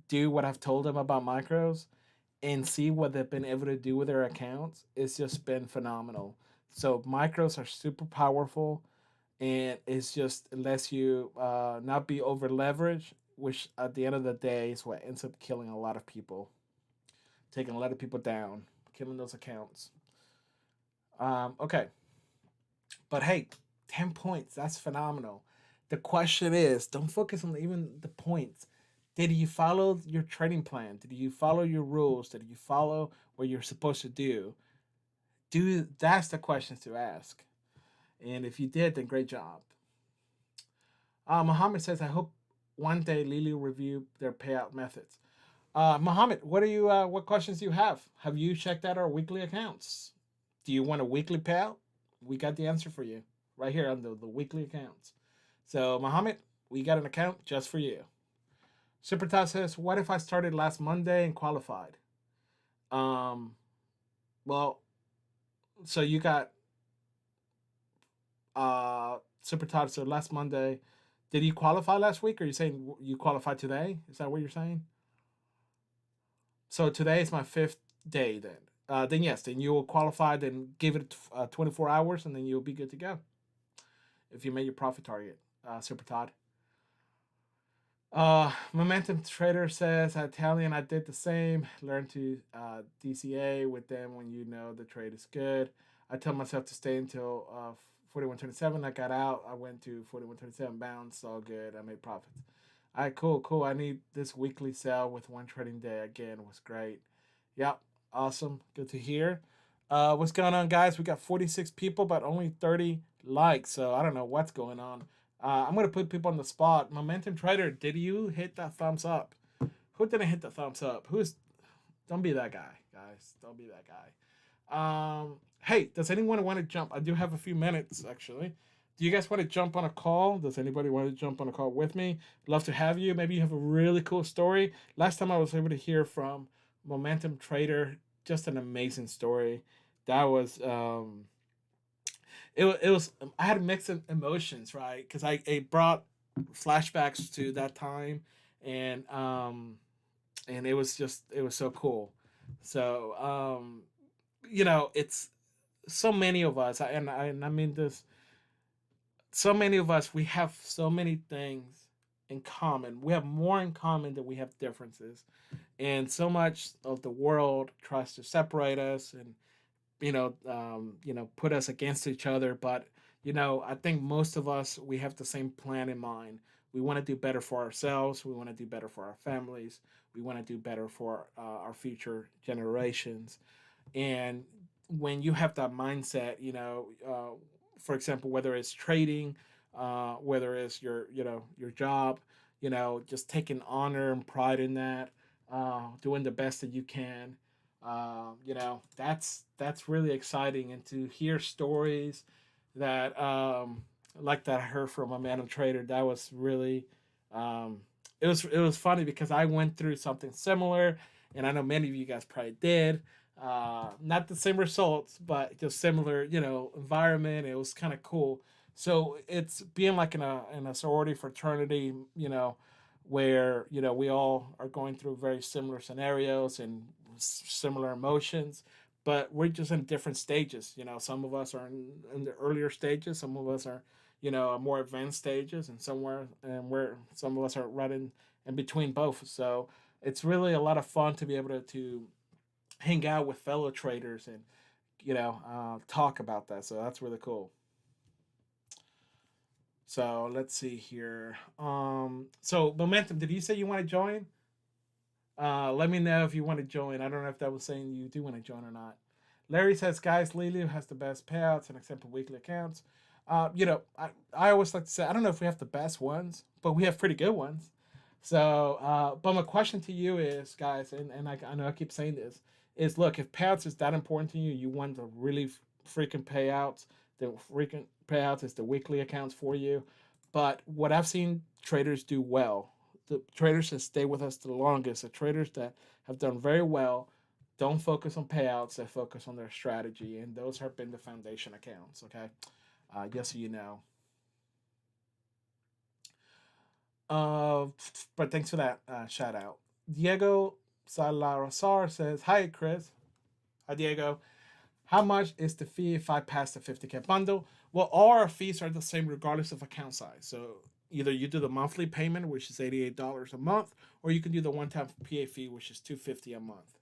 do what I've told them about micros and see what they've been able to do with their accounts. It's just been phenomenal. So micros are super powerful, and it's just it lets you not be over leveraged, which at the end of the day is what ends up killing a lot of people, taking a lot of people down, killing those accounts. Okay, but hey, 10 points, that's phenomenal. The question is, don't focus on even the points. Did you follow your trading plan? Did you follow your rules? Did you follow what you're supposed to do? That's the questions to ask. And if you did, then great job. Muhammad says, I hope one day Leeloo review their payout methods. Mohammed, what questions do you have? Have you checked out our weekly accounts? Do you want a weekly payout? We got the answer for you right here on the weekly accounts. So, Mohammed, we got an account just for you. Super Todd says, what if I started last Monday and qualified? Um, well, so you got Super Todd. So last Monday, did you qualify last week? Or are you saying you qualified today? Is that what you're saying? So today is my fifth day then. Then yes, then you will qualify. Then give it 24 hours, and then you'll be good to go. If you made your profit target, Super Todd. Momentum Trader says Italian. I did the same. Learn to DCA with them when you know the trade is good. I tell myself to stay until 41.27. I got out. I went to 41.27 bounce. All good. I made profits. All right, cool. I need this weekly sell with one trading day again. It was great. Yep, awesome. Good to hear. What's going on, guys? We got 46 people, but only 30 likes. So I don't know what's going on. I'm gonna put people on the spot. Momentum Trader, did you hit that thumbs up? Who didn't hit the thumbs up? Who's? Don't be that guy, guys. Don't be that guy. Hey, does anyone want to jump? I do have a few minutes actually. Do you guys want to jump on a call? Does anybody want to jump on a call with me? Love to have you. Maybe you have a really cool story. Last time I was able to hear from Momentum Trader, just an amazing story. That was it was I had mixed emotions, right? Because I it brought flashbacks to that time, and it was so cool. So it's so many of us, and I mean this, so many of us, we have so many things in common. We have more in common than we have differences, and so much of the world tries to separate us and put us against each other. But I think most of us, we have the same plan in mind. We want to do better for ourselves. We want to do better for our families. We want to do better for our future generations. And when you have that mindset, for example, whether it's trading, whether it's your job, just taking honor and pride in that, doing the best that you can. That's really exciting, and to hear stories that like that I heard from a man of trader, that was really it was funny because I went through something similar, and I know many of you guys probably did. Not the same results, but just similar, environment. It was kind of cool. So it's being like in a sorority fraternity, where we all are going through very similar scenarios and similar emotions, but we're just in different stages. Some of us are in the earlier stages, some of us are more advanced stages, and somewhere and where some of us are right in between both. So it's really a lot of fun to be able to hang out with fellow traders and talk about that. So that's really cool. So let's see here. So Momentum, did you say you want to join? Let me know if you want to join. I don't know if that was saying you do want to join or not. Larry says, guys, Leeloo has the best payouts and except for weekly accounts. I always like to say, I don't know if we have the best ones, but we have pretty good ones. So, but my question to you is, guys, and I know I keep saying this, is look, if payouts is that important to you, you want the really freaking payouts. The frequent payouts is the weekly accounts for you. But what I've seen traders do well, the traders that stay with us the longest, the traders that have done very well, don't focus on payouts, they focus on their strategy. And those have been the foundation accounts, okay? Just so you know. But thanks for that shout out. Diego Salazar says, hi, Chris. Hi, Diego. How much is the fee if I pass the 50K bundle? Well, all our fees are the same regardless of account size. So either you do the monthly payment, which is $88 a month, or you can do the one-time PA fee, which is $250 a month.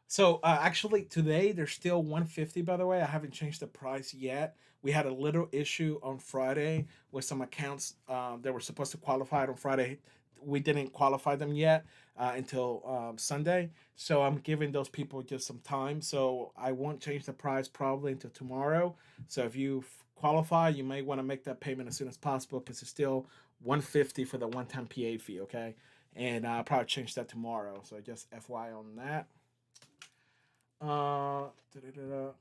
So actually today there's still 150. By the way, I haven't changed the price yet. We had a little issue on Friday with some accounts that were supposed to qualify on Friday. We didn't qualify them yet until Sunday. So I'm giving those people just some time. So I won't change the price probably until tomorrow. So if you qualify, you may want to make that payment as soon as possible because it's still 150 for the one-time PA fee. Okay, and I'll probably change that tomorrow. So just FY on that. Da-da-da-da.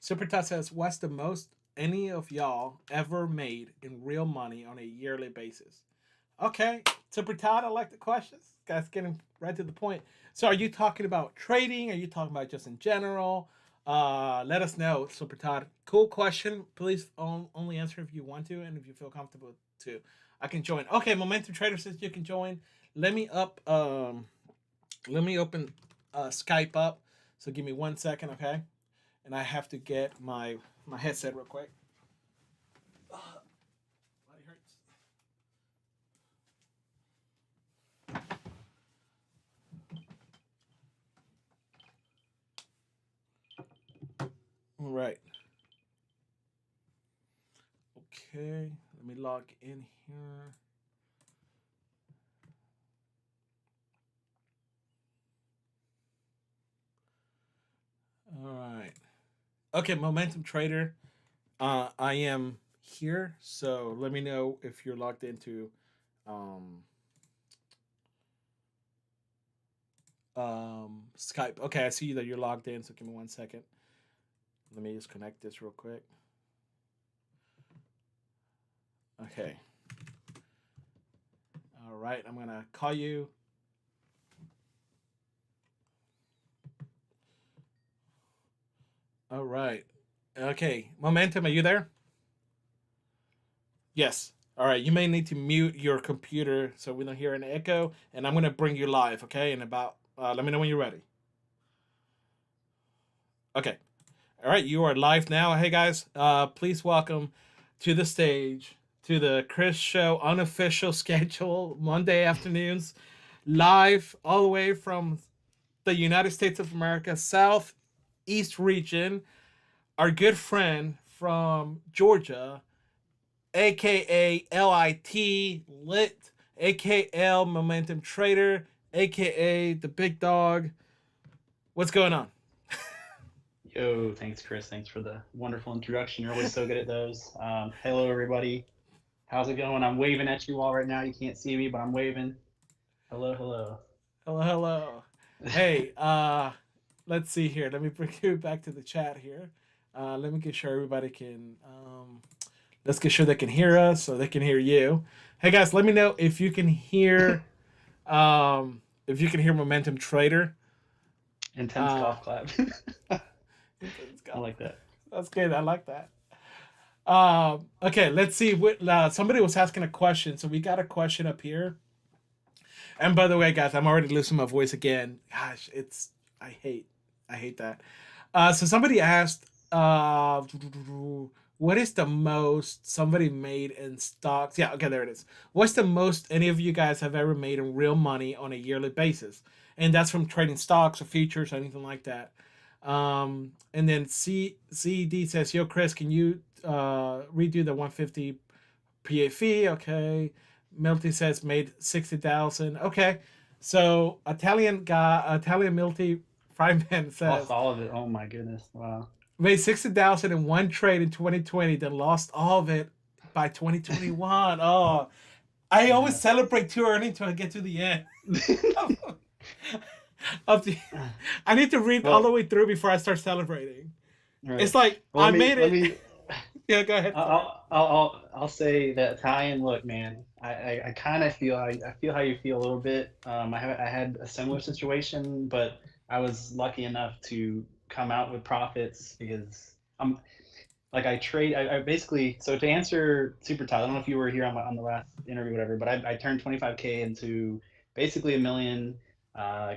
Super Todd says, "What's the most any of y'all ever made in real money on a yearly basis?" Okay, Super Todd, I like the questions. Guys, getting right to the point. So, are you talking about trading? Are you talking about just in general? Let us know, Super Todd. Cool question. Please only answer if you want to and if you feel comfortable to. I can join. Okay, Momentum Trader says you can join. Let me open Skype up. So give me 1 second, okay? And I have to get my headset real quick. Body hurts. All right. Okay, let me log in here. All right. Okay, Momentum Trader. I am here, so let me know if you're logged into Skype. Okay, I see that you're logged in, so give me 1 second. Let me just connect this real quick. Okay. All right, I'm gonna call you. All right. Okay, Momentum, are you there? Yes. All right, you may need to mute your computer so we don't hear an echo, and I'm gonna bring you live. Okay, in about. Let me know when you're ready. Okay. All right, you are live now. Hey guys, please welcome to the stage to the Chris Show unofficial schedule Monday afternoons, live all the way from the United States of America, Southeast region. Our good friend from Georgia, aka Lit, aka Momentum Trader, aka the Big Dog. What's going on? Yo, thanks, Chris. Thanks for the wonderful introduction. You're always so good at those. Hello, everybody. How's it going? I'm waving at you all right now. You can't see me, but I'm waving. Hello, hello. Hello, hello. Hey, let's see here. Let me bring you back to the chat here. Let me get sure everybody can. Let's get sure they can hear us, so they can hear you. Hey guys, let me know if you can hear. If you can hear Momentum Trader. Intense Uh, golf clap. I like that. That's good. I like that. Okay, let's see. Somebody was asking a question, so we got a question up here. And by the way, guys, I'm already losing my voice again. Gosh, I hate that. So somebody asked, what is the most somebody made in stocks? Yeah, okay, there it is. What's the most any of you guys have ever made in real money on a yearly basis? And that's from trading stocks or futures or anything like that. And then CED says, "Yo, Chris, can you redo the 150 PAF?" Okay. Milty says made 60,000. Okay. So Italian Milty Fryman Lost says all of it. Oh my goodness. Wow. made 60,000 in one trade in 2020, then lost all of it by 2021. Oh, I always Yeah. celebrate too early until I get to the end. of the, I need to read all the Well, way through before I start celebrating. right. It's like Well, I made let it. me. Yeah, go ahead. Sorry. I'll say that Italian look, man. I kind of feel I feel how you feel a little bit. I had a similar situation, but I was lucky enough to come out with profits because I'm like I trade. I basically, so to answer Super Todd, I don't know if you were here on the last interview, or whatever, but I turned 25K into basically a million.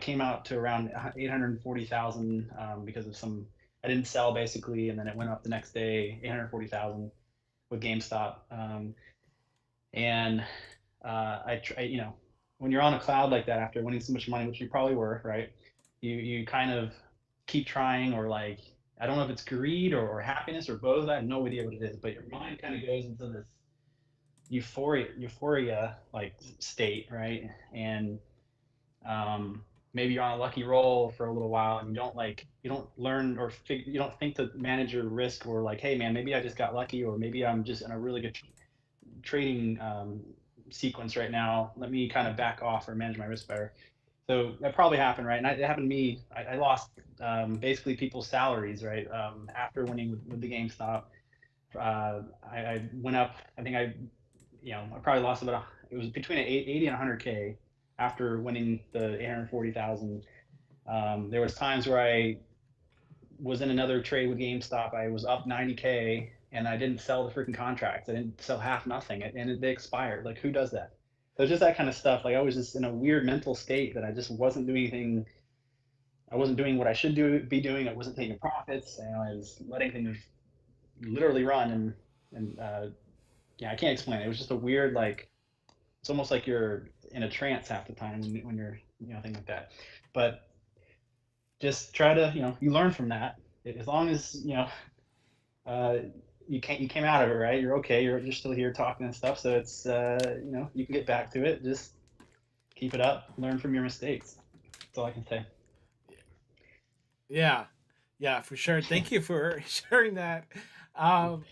Came out to around 840,000 because of some. I didn't sell basically, and then it went up the next day, 840,000 with GameStop. And you know, when you're on a cloud like that after winning so much money, which you probably were, right? You kind of keep trying, or like, I don't know if it's greed or happiness or both. I have no idea what it is, but your mind kind of goes into this euphoria like state, right? And maybe you're on a lucky roll for a little while, and you don't learn or you don't think to manage your risk, or like, hey man, maybe I just got lucky, or maybe I'm just in a really good trading sequence right now. Let me kind of back off or manage my risk better. So that probably happened, right? And it happened to me. I lost basically people's salaries, right? After winning with the GameStop, I went up. I think I probably lost about, it was between 80 and 100K after winning the 840,000. There was times where I was in another trade with GameStop. I was up 90K and I didn't sell the freaking contracts. I didn't sell half nothing, and they expired. Like, who does that? So just that kind of stuff. Like, I was just in a weird mental state that I just wasn't doing anything. I wasn't doing what I should be doing. I wasn't taking profits, and I was letting things literally run. And yeah, I can't explain it. It was just a weird, like, it's almost like you're in a trance half the time when you're, things like that. But just try to, you learn from that. As long as uh, you came out of it, right? You're okay. You're still here talking and stuff. So it's you can get back to it. Just keep it up. Learn from your mistakes. That's all I can say. Yeah, yeah, for sure. Thank you for sharing that. Um,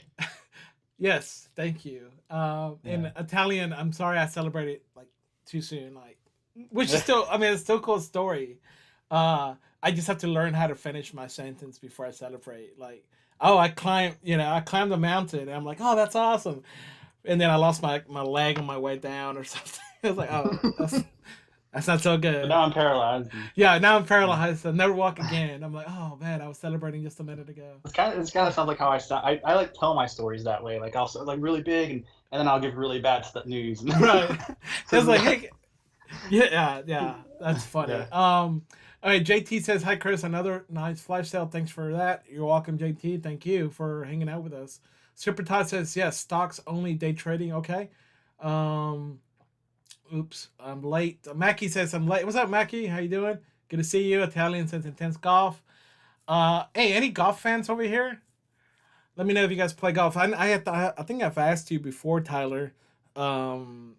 yes, thank you. In Yeah. Italian, I'm sorry I celebrated like too soon. Like, which is still, I mean, it's still a cool story. Uh, I just have to learn how to finish my sentence before I celebrate. Like, oh, I climbed the mountain. And I'm like, oh, that's awesome. And then I lost my leg on my way down or something. I was like, oh, that's not so But good. now I'm paralyzed. And, Yeah, now I'm yeah. paralyzed. I'll never walk again. I'm like, oh man, I was celebrating just a minute ago. It's kind of sounds like how I sound. I like tell my stories that way. Like, I'll like really big, and then I'll give really bad news. Right. So It's like, hey, yeah, yeah, yeah. That's funny. yeah. All right. JT says, "Hi, Chris. Another nice flash sale. Thanks for that. You're welcome, JT. Thank you for hanging out with us." Super Todd says, "Yes, stocks only, day trading. Okay." Um, oops, I'm late. Mackie says, "I'm late." What's up, Mackie? How you doing? Good to see you. Italian says, "Intense golf." Hey, any golf fans over here? Let me know if you guys play golf. I think I've asked you before, Tyler. Um,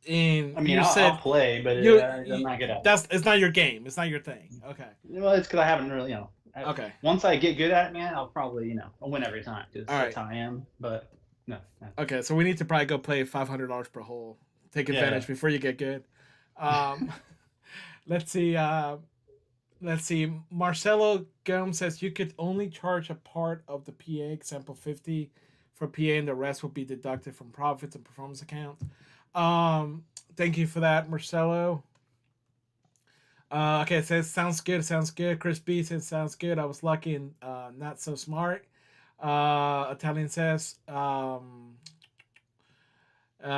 and I mean, you I'll said play, but I'm you not good at it. that's it's not your game. It's not your thing. Okay. Well, it's because I haven't really, Okay. once I get good at it, man, I'll probably, I'll win every time All because that's right. how I am. But no, no. Okay. So we need to probably go play $500 per hole. Take Yeah. advantage before you get good. Um, let's see. Let's see. Marcelo Gomes says you could only charge a part of the PA, example 50 for PA, and the rest will be deducted from profits and performance accounts. Um, Thank you for that, Marcelo. Okay, it says sounds good. Sounds good. Chris B says sounds good. I was lucky and not so smart. Italian says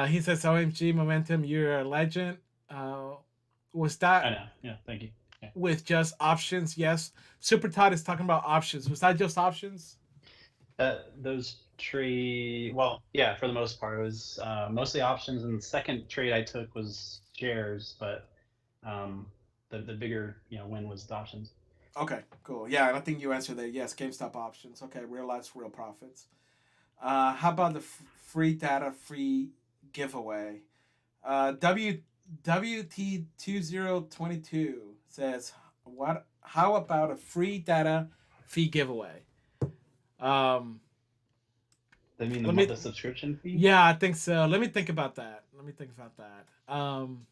he says OMG momentum. You're a legend. Uh, was I that know. Yeah. Thank you. Yeah. with just options? Yes. Super Todd is talking about options. Was that just options? Those well, yeah, for the most part, it was mostly options, and the second trade I took was shares, but um, the bigger win was the options. Okay, cool. Yeah, and I think you answered that. Yes, GameStop options. Okay, realize real profits. How about the free data free giveaway? W WT2022 says what? How about a free data fee giveaway? Um, I mean let me. the subscription fee. Yeah, I think so. Let me think about that. Let me think about that.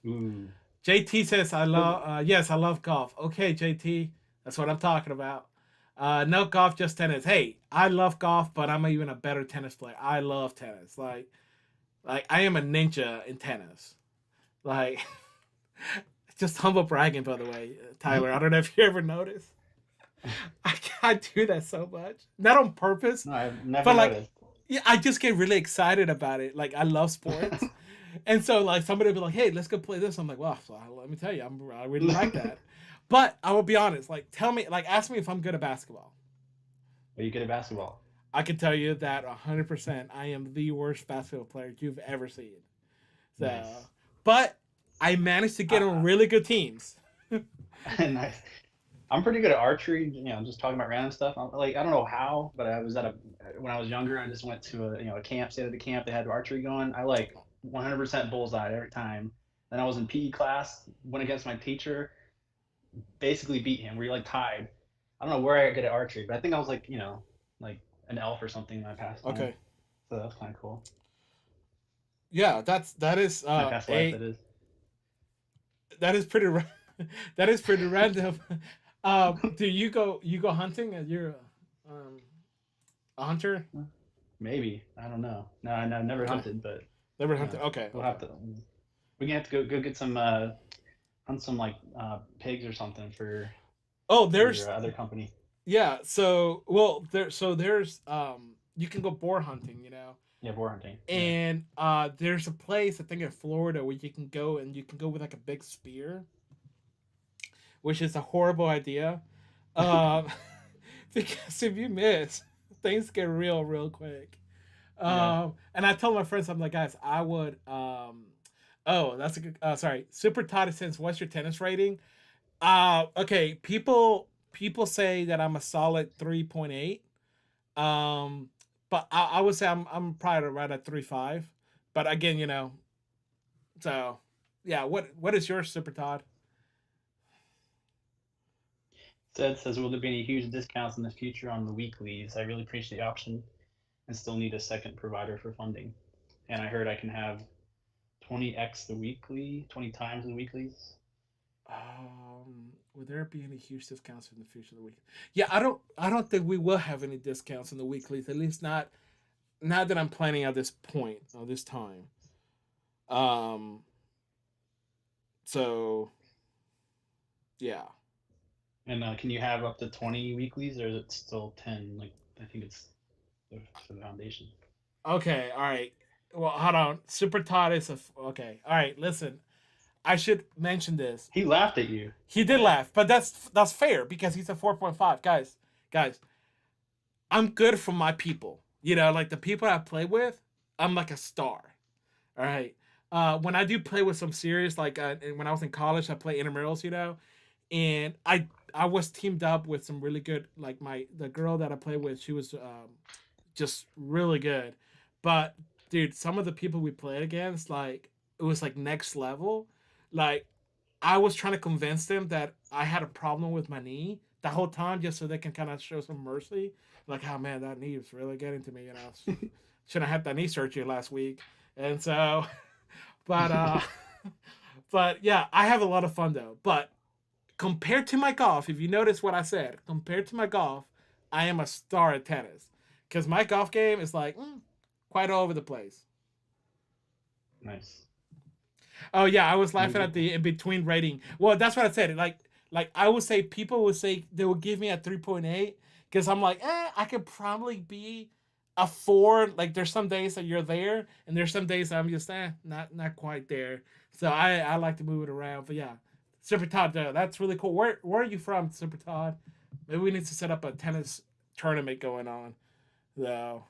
Ooh. JT says I So, love. Yes, I love golf. Okay, JT, that's what I'm talking about. No golf, just tennis. Hey, I love golf, but I'm even a better tennis player. I love tennis. Like I am a ninja in tennis. Like, just humble bragging, by the way, Tyler. I don't know if you ever noticed. I do that so much, not on purpose, No, I've never but like, noticed. yeah, I just get really excited about it. Like I love sports, and so like somebody will be like, "Hey, let's go play this." I'm like, "Well, let me tell you, I really like that." But I will be honest. Like, tell me, like, ask me if I'm good at basketball. Are you good at basketball? I can tell you that 100%. I am the worst basketball player you've ever seen. So, Nice. but I managed to get on Uh, really good teams. nice. I'm pretty good at archery. Just talking about random stuff. I don't know how, but I was when I was younger. I just went to a camp. Stayed at the camp. They had archery going. I like 100% bullseye every time. Then I was in PE class. Went against my teacher. Basically beat him. We like tied. I don't know where I get at archery, but I think I was like an elf or something when I passed time. Okay. So that's kind of cool. Yeah, that is My past life, that is. that is pretty that is pretty random. Do you go hunting? You're um, a hunter? Maybe, I don't know. No, I've never Okay, hunted, but never hunted. Okay, we'll okay. have to. We're gonna have to go get some hunt some like pigs or something for Oh, your there's other company. yeah. So well, there's you can go boar hunting, Yeah, boar hunting. Yeah. and there's a place I think in Florida where you can go and you can go with like a big spear, which is a horrible idea, um, because if you miss, things get real quick. Yeah. And I told my friends, I'm like, guys, I would. Oh, that's a good. Sorry, Super Todd says, "What's your tennis rating?" Okay, people say that I'm a solid 3.8. Um, but I would say I'm probably right at 3.5. But again, so yeah. What is your Super Todd? Says, will there be any huge discounts in the future on the weeklies? I really appreciate the option and still need a second provider for funding. And I heard I can have 20x the weekly, 20 times the weeklies. Will there be any huge discounts in the future of the week? Yeah, I don't think we will have any discounts in the weeklies. At least not that I'm planning at this point or this time. Um. So yeah. And can you have up to 20 weeklies, or is it still 10? Like I think it's for the foundation. Okay. All right. Well, hold on. Super Todd is okay. All right. Listen, I should mention this. He laughed at you. He did laugh, but that's fair because he's a 4.5. Guys, I'm good for my people. Like the people I play with, I'm like a star. All right. When I do play with some serious, like when I was in college, I play intramurals, and I was teamed up with some really good, like the girl that I play with, she was just really good. But dude, some of the people we played against, like it was like next level. Like I was trying to convince them that I had a problem with my knee the whole time, just so they can kind of show some mercy. Like, oh man, that knee is really getting to me. Should have had that knee surgery last week, and so, but but yeah, I have a lot of fun though. But compared to my golf, if you notice what I said, compared to my golf, I am a star at tennis because my golf game is like quite all over the place. Nice. Oh yeah, I was You laughing get at the in between rating. Well, that's what I said. Like I would say people would say they would give me a 3.8 because I'm like, I could probably be a 4. Like there's some days that you're there, and there's some days that I'm just not quite there. So I like to move it around. But yeah, Super Todd, that's really cool. Where are you from, Super Todd? Maybe we need to set up a tennis tournament going on. So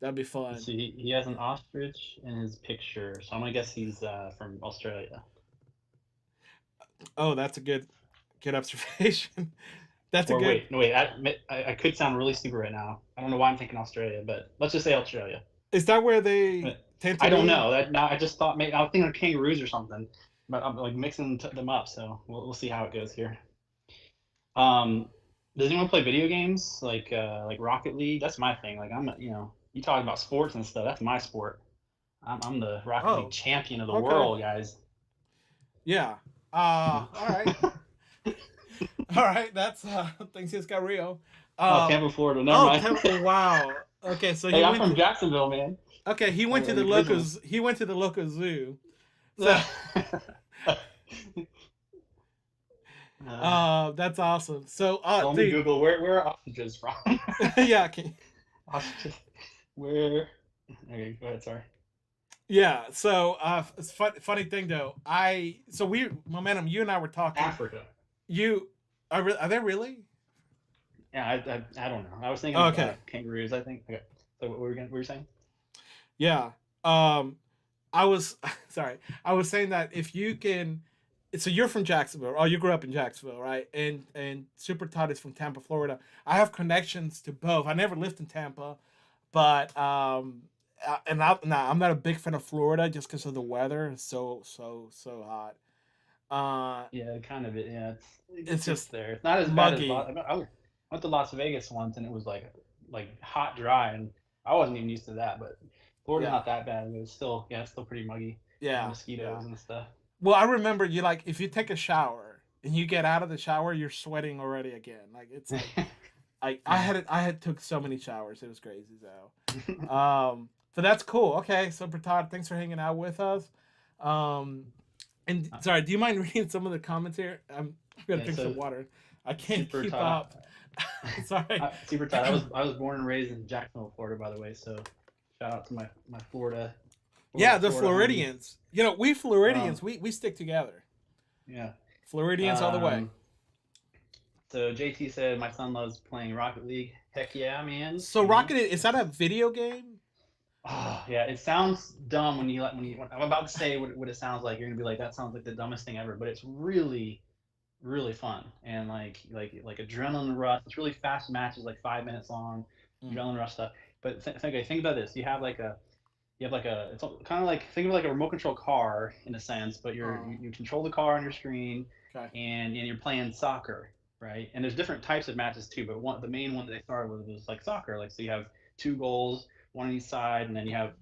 that'd be let's fun. see. He has an ostrich in his picture, so I'm gonna guess he's from Australia. Oh, that's a good observation. That's a Or good. wait, no wait. I could sound really stupid right now. I don't know why I'm thinking Australia, but let's just say Australia. Is that where they But tend to I don't be? know. That now I just thought maybe I was thinking of kangaroos or something, but I'm like mixing them up. So we'll see how it goes here. Um, does anyone play video games like Rocket League? That's my thing. Like you talking about sports and stuff. That's my sport. I'm the Rocket League Oh, champion of the okay. world, guys. Yeah. All right. All right. That's things just got real. Oh, Um. Tampa, Florida. Never Oh, mind. wow. Okay, so he Hey, I'm went from to. Jacksonville, man. Okay, he went to the Like local. originally. He went to the local zoo. So That's awesome. So, So let me dude, Google where are ostriches from? yeah, okay. Ostriches. Where? Okay, go ahead. Sorry. Yeah. So, it's funny thing though. Momentum, you and I were talking. Africa. You are they really? Yeah, I don't know. I was thinking of Okay. kangaroos. I think. Okay. So what were you saying? Yeah. Um, I was sorry. I was saying that if you can, so you're from Jacksonville. Oh, you grew up in Jacksonville, right? And Super Todd is from Tampa, Florida. I have connections to both. I never lived in Tampa, but I'm not a big fan of Florida just because of the weather. It's so hot. Yeah, kind of it. Yeah, It's it gets just there. It's not as bad as muggy. went to Las Vegas once, and it was like hot, dry, and I wasn't even used to that. But Florida's Yeah, not that bad. But it's still, yeah, it's still pretty muggy. A lot of yeah, yeah. mosquitoes and stuff. Well, I remember you like if you take a shower and you get out of the shower, you're sweating already again. Like it's like Yeah. I had took so many showers. It was crazy. So that's cool. Okay, so Todd, thanks for hanging out with us. Um, and sorry, do you mind reading some of the comments here? I'm gonna Yeah. drink some So water. I can't super keep Todd. up. Sorry. Super Todd. I was born and raised in Jacksonville, Florida, by the way. So shout out to my Yeah, the Florida homies. Floridians. You know, we Floridians, Um, we stick together. yeah. Floridians all the way. Um, so JT said my son loves playing Rocket League. Heck yeah, man. So Rocket, is that a video game? Oh, yeah, it sounds dumb when I'm about to say what it sounds like. You're gonna be like, that sounds like the dumbest thing ever, but it's really fun and like adrenaline rush. It's really fast matches, like 5 minutes long, Mm. adrenaline rush stuff. But think about this. You have like a it's kind of like think of like a remote control car in a sense, but Oh, you control the car on your screen, okay. and you're playing soccer, right? And there's different types of matches too, but the main one that they started with was like soccer. Like so you have two goals, one on each side, and then you have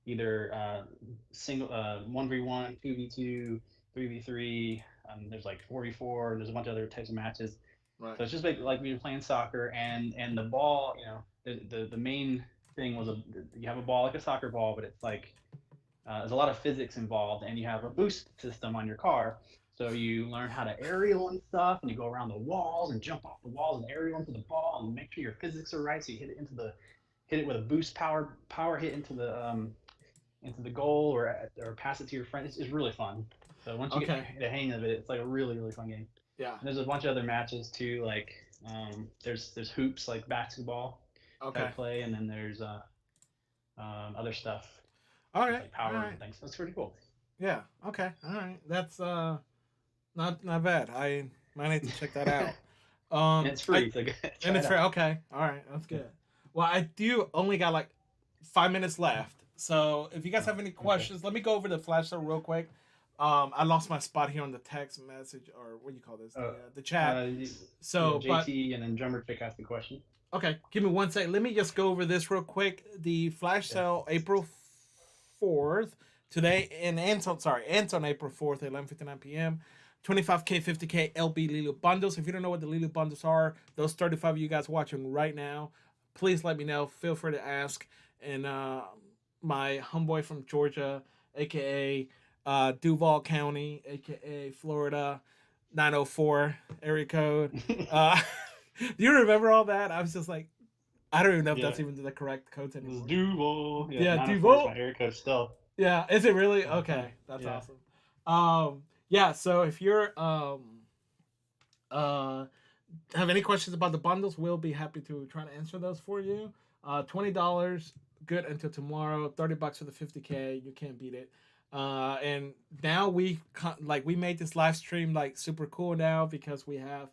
either single 1v1, 2v2, 3v3. There's like 4v4. There's a bunch of other types of matches. Right. So it's just like we were playing soccer, and the ball, the main thing was you have a ball like a soccer ball, but it's like there's a lot of physics involved, and you have a boost system on your car. So you learn how to aerial and stuff, and you go around the walls and jump off the walls and aerial into the ball and make sure your physics are right. So you hit it with a boost power hit into the goal or pass it to your friend. It's really fun. So once you get Okay. the hang of it, it's like a really fun game. Yeah. And there's a bunch of other matches too. Like there's hoops like basketball Okay. type play, and then there's other stuff All with right. like All powers right. and things. That's pretty cool. Yeah. Okay. All right. That's not bad. I might need to check that out. And it's I free, so and try it it's fair. out. Okay. All right. That's good. Well, I do only got like 5 minutes left. So if you guys Oh, have any okay. questions, let me go over the flash sale real quick. I lost my spot here on the text message or what do you call this? Oh, The chat. yeah, So, but JT and then Drummer Chick asked the question. okay, give me one second. Let me just go over this real quick. The flash Yeah. sale April 4th today and ends on April 4th at 11:59 p.m. 25K, 50K LB Leeloo bundles. If you don't know what the Leeloo bundles are, those 35 of you guys watching right now, please let me know. Feel free to ask. And my homeboy from Georgia, aka Duval County, aka Florida, 904 area code. Uh, do you remember all that? I was just like, I don't even know if Yeah. that's even the correct codes This is anymore. Duval. Yeah, Yeah, 904 is my Duval. area code still. Yeah, is it really? Okay, that's Yeah. awesome. Yeah. So if you're uh have any questions about the bundles, we'll be happy to try to answer those for you. $20, good until tomorrow. $30 for the 50K. You can't beat it. And now we made this live stream like super cool now because we have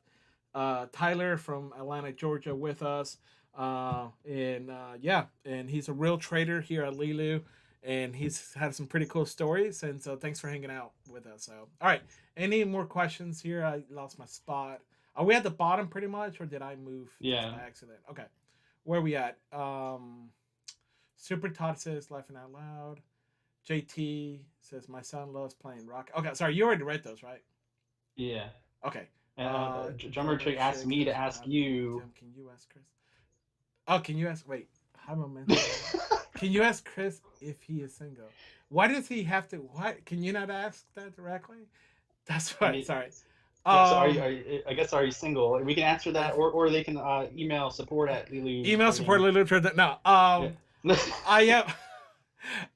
Tyler from Atlanta, Georgia, with us. And he's a real trader here at Leeloo, and he's had some pretty cool stories. And so, thanks for hanging out with us. So, all right, any more questions here? I lost my spot. Are we at the bottom pretty much, or did I move just Yeah. by accident? Okay, where are we at? Super Todd says laughing out loud. JT says my son loves playing rock. Okay, sorry, you already read those, right? Yeah. Okay. And Drummer Drummer Chick asked Chick me to says, ask "Hi, you. Tim. Can you ask Chris? Oh, can you ask? Wait, hi, momentum. Can you ask Chris if he is single? Why does he have to? Why can you not ask that directly? That's I right. mean, Sorry. Yeah. So Um, I guess are you single? We can answer that, or they can email support at Leeloo email support Trading. literature. No. Yeah. I am.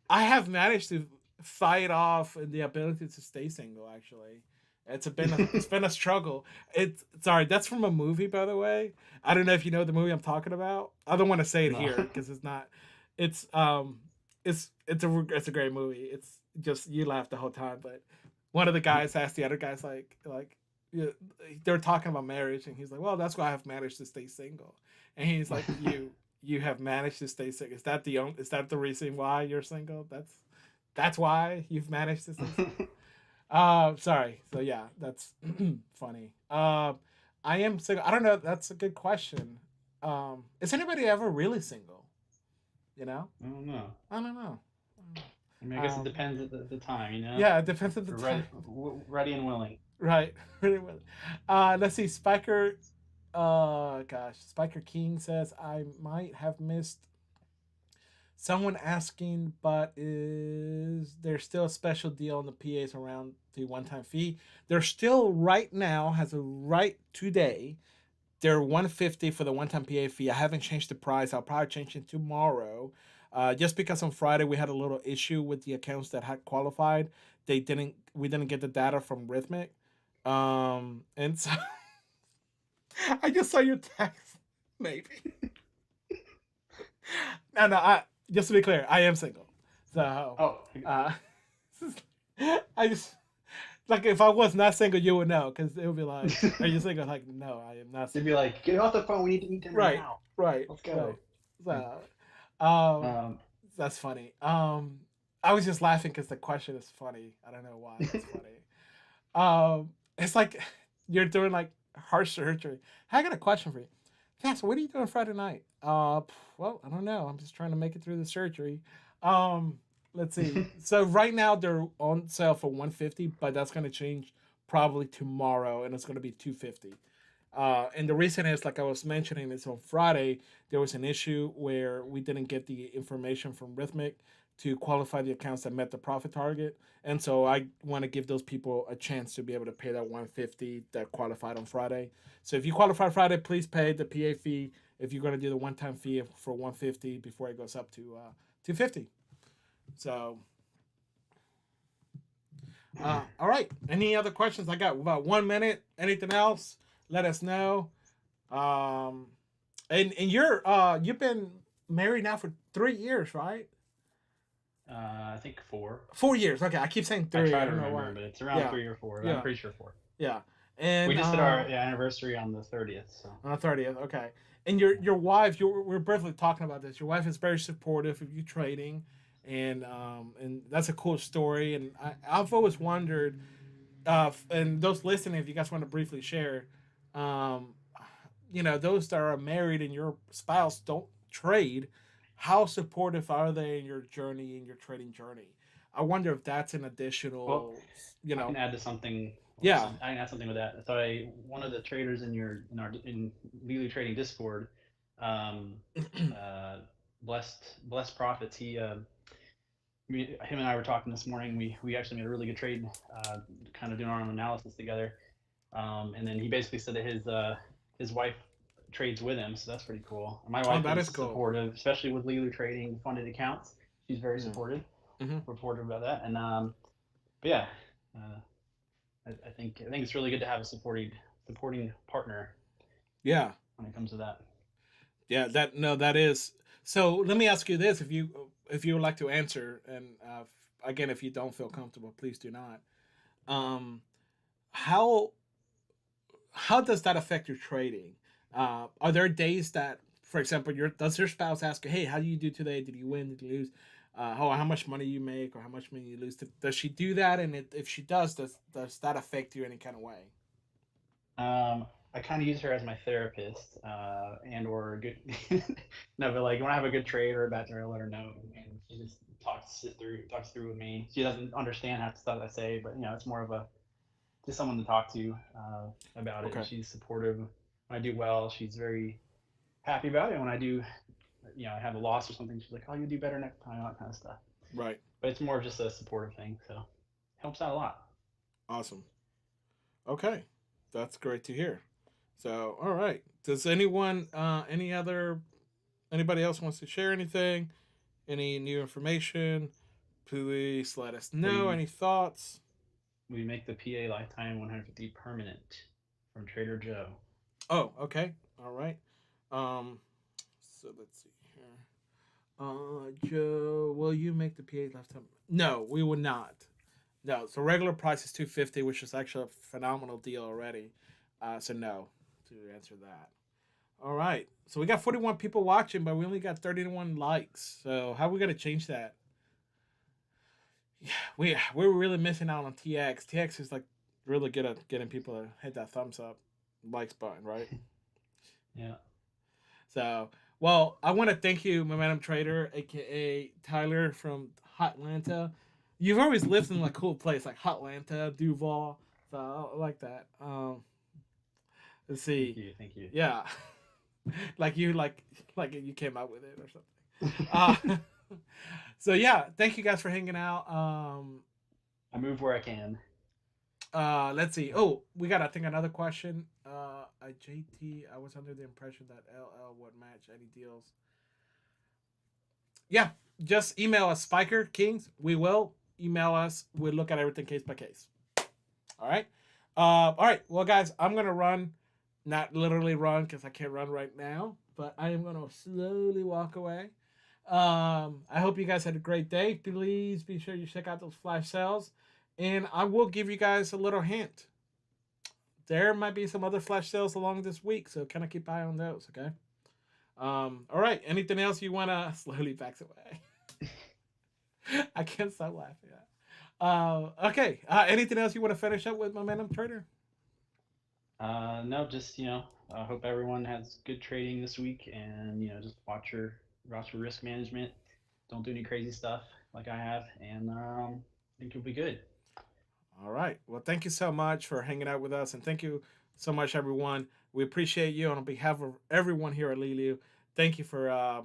I have managed to fight off the ability to stay single. Actually, it's been a struggle. It's sorry. That's from a movie, by the way. I don't know if you know the movie I'm talking about. I don't want to say it No. here because it's not. It's it's a great movie. It's just you laugh the whole time. But one of the guys asked the other guys yeah, they're talking about marriage, and he's like, "Well, that's why I've managed to stay single." And he's like, You have managed to stay single. Is that the reason why you're single? That's why you've managed to stay single. Sorry. So yeah, that's funny. I am single. I don't know. That's a good question. Is anybody ever really single? You know, I don't know. I don't know. I mean, I guess it depends at the time, you know. Yeah, it depends on the We're time. ready and willing. Right. Really well. Let's see. Spiker. Gosh. Spiker King says I might have missed someone asking, but is there still a special deal on the PAs around the one-time fee? There still right now has a right today. They're 150 for the one-time PA fee. I haven't changed the price. I'll probably change it tomorrow. Just because on Friday we had a little issue with the accounts that had qualified. We didn't get the data from Rhythmic. And so I just saw your text. Maybe. No, I just to be clear, I am single. So, Oh, uh, I just like if I was not single, you would know because it would be like, "Are you single?" Like, no, I am not they'd single. be like, "Get off the phone. We need to eat dinner Right, now. right, Let's right. go." So, um, Um, that's funny. I was just laughing because the question is funny. I don't know why that's funny. It's like you're doing like heart surgery. I got a question for you. Yes, what are you doing Friday night? Well, I don't know. I'm just trying to make it through the surgery. Um, let's see. So right now they're on sale for 150, but that's gonna change probably tomorrow, and it's gonna be 250. And the reason is, like I was mentioning, is on Friday there was an issue where we didn't get the information from Rhythmic to qualify the accounts that met the profit target, and so I want to give those people a chance to be able to pay that 150 that qualified on Friday. So if you qualify Friday, please pay the PA fee if you're going to do the one-time fee for 150 before it goes up to 250. So, all right. Any other questions? I got about 1 minute. Anything else? Let us know. Um, and you've been married now for 3 years, right? I think 4. 4 years. Okay, I keep saying I three. try I to don't know why. remember, but it's around Yeah, 3 or 4. I'm yeah, pretty sure 4. yeah. We And just did our anniversary on the 30th, so. on the 30th. Okay. And your wife, we're briefly talking about this. Your wife is very supportive of you trading, and that's a cool story. And I've always wondered, and those listening, if you guys want to briefly share, um, those that are married and your spouse don't trade, how supportive are they in your journey, in your trading journey? I wonder if that's an Well, additional, you I can know, add to something. yeah. I can add something with that. So one of the traders in Leeloo Trading Discord, um, uh, blessed profits. Him and I were talking this morning. We actually made a really good trade, kind of doing our own analysis together. And then he basically said that his wife trades with him, so that's pretty cool. My Oh, wife that is is cool. supportive, especially with Leeloo Trading funded accounts. She's very Yeah. supportive, Hmm. supportive about that. And but yeah, uh, I think it's really good to have a supporting partner Yeah. when it comes to that. Yeah. That no, that is. So let me ask you this: if you would like to answer, and again, if you don't feel comfortable, please do not. Um, how how does that affect your trading? Are there days that, for example, does your spouse ask you, "Hey, how do you do today? Did you win? Did you lose? How much money you make, or how much money you lose?" Does she do that? And if she does that affect you any kind of way? I kind of use her as my therapist, and or a good no, but like when I have a good trade or a bad trade, I let her know, and she just talks through with me. She doesn't understand half the stuff I say, but it's more of a just someone to talk to about it, and Okay. she's supportive. When I do well, she's very happy about it. When I do, I have a loss or something, she's like, "Oh, you do better next time," all that kind of stuff. Right. But it's more of just a supportive thing, so helps out a lot. Awesome. Okay. That's great to hear. So, all right. Does anyone, anybody else wants to share anything? Any new information? Please let us know. We Any thoughts? we make the PA lifetime 150 permanent from Trader Joe. Oh, okay. All right. Um, so let's see here. Joe, will you make the PA lifetime? No, we will not. No. So regular price is 250, which is actually a phenomenal deal already. So no, to answer that. All right. So we got 41 people watching, but we only got 31 likes. So how are we gonna change that? Yeah, we're really missing out on TX. TX is like really good at getting people to hit that thumbs up, likes button, right? Yeah. So, well, I want to thank you, Momentum Trader, aka Tyler from Hotlanta. You've always lived in a cool place like Hotlanta, Duval. So I like that. Let's Thank see. you. Thank you. Yeah, like like you came out with it or something. So yeah, thank you guys for hanging out. I move where I can. Let's see. Oh, we got I think another question. JT, I was under the impression that LL would match any deals. Yeah, just email us, Spiker Kings. We will email us. We'll look at everything case by case. All right. All right. Well, guys, I'm gonna run, not literally run because I can't run right now, but I am gonna slowly walk away. I hope you guys had a great day. Please be sure you check out those flash sales, and I will give you guys a little hint. There might be some other flash sales along this week, so kind of keep eye on those. Okay. All right. Anything else you wanna slowly backs away? I can't stop laughing. Okay. Anything else you want to finish up with, Momentum Trader? No, just I hope everyone has good trading this week, and just watch your risk management. Don't do any crazy stuff like I have, and I think you'll be good. All right. Well, thank you so much for hanging out with us, and thank you so much, everyone. We appreciate you, and on behalf of everyone here at Leeloo, thank you for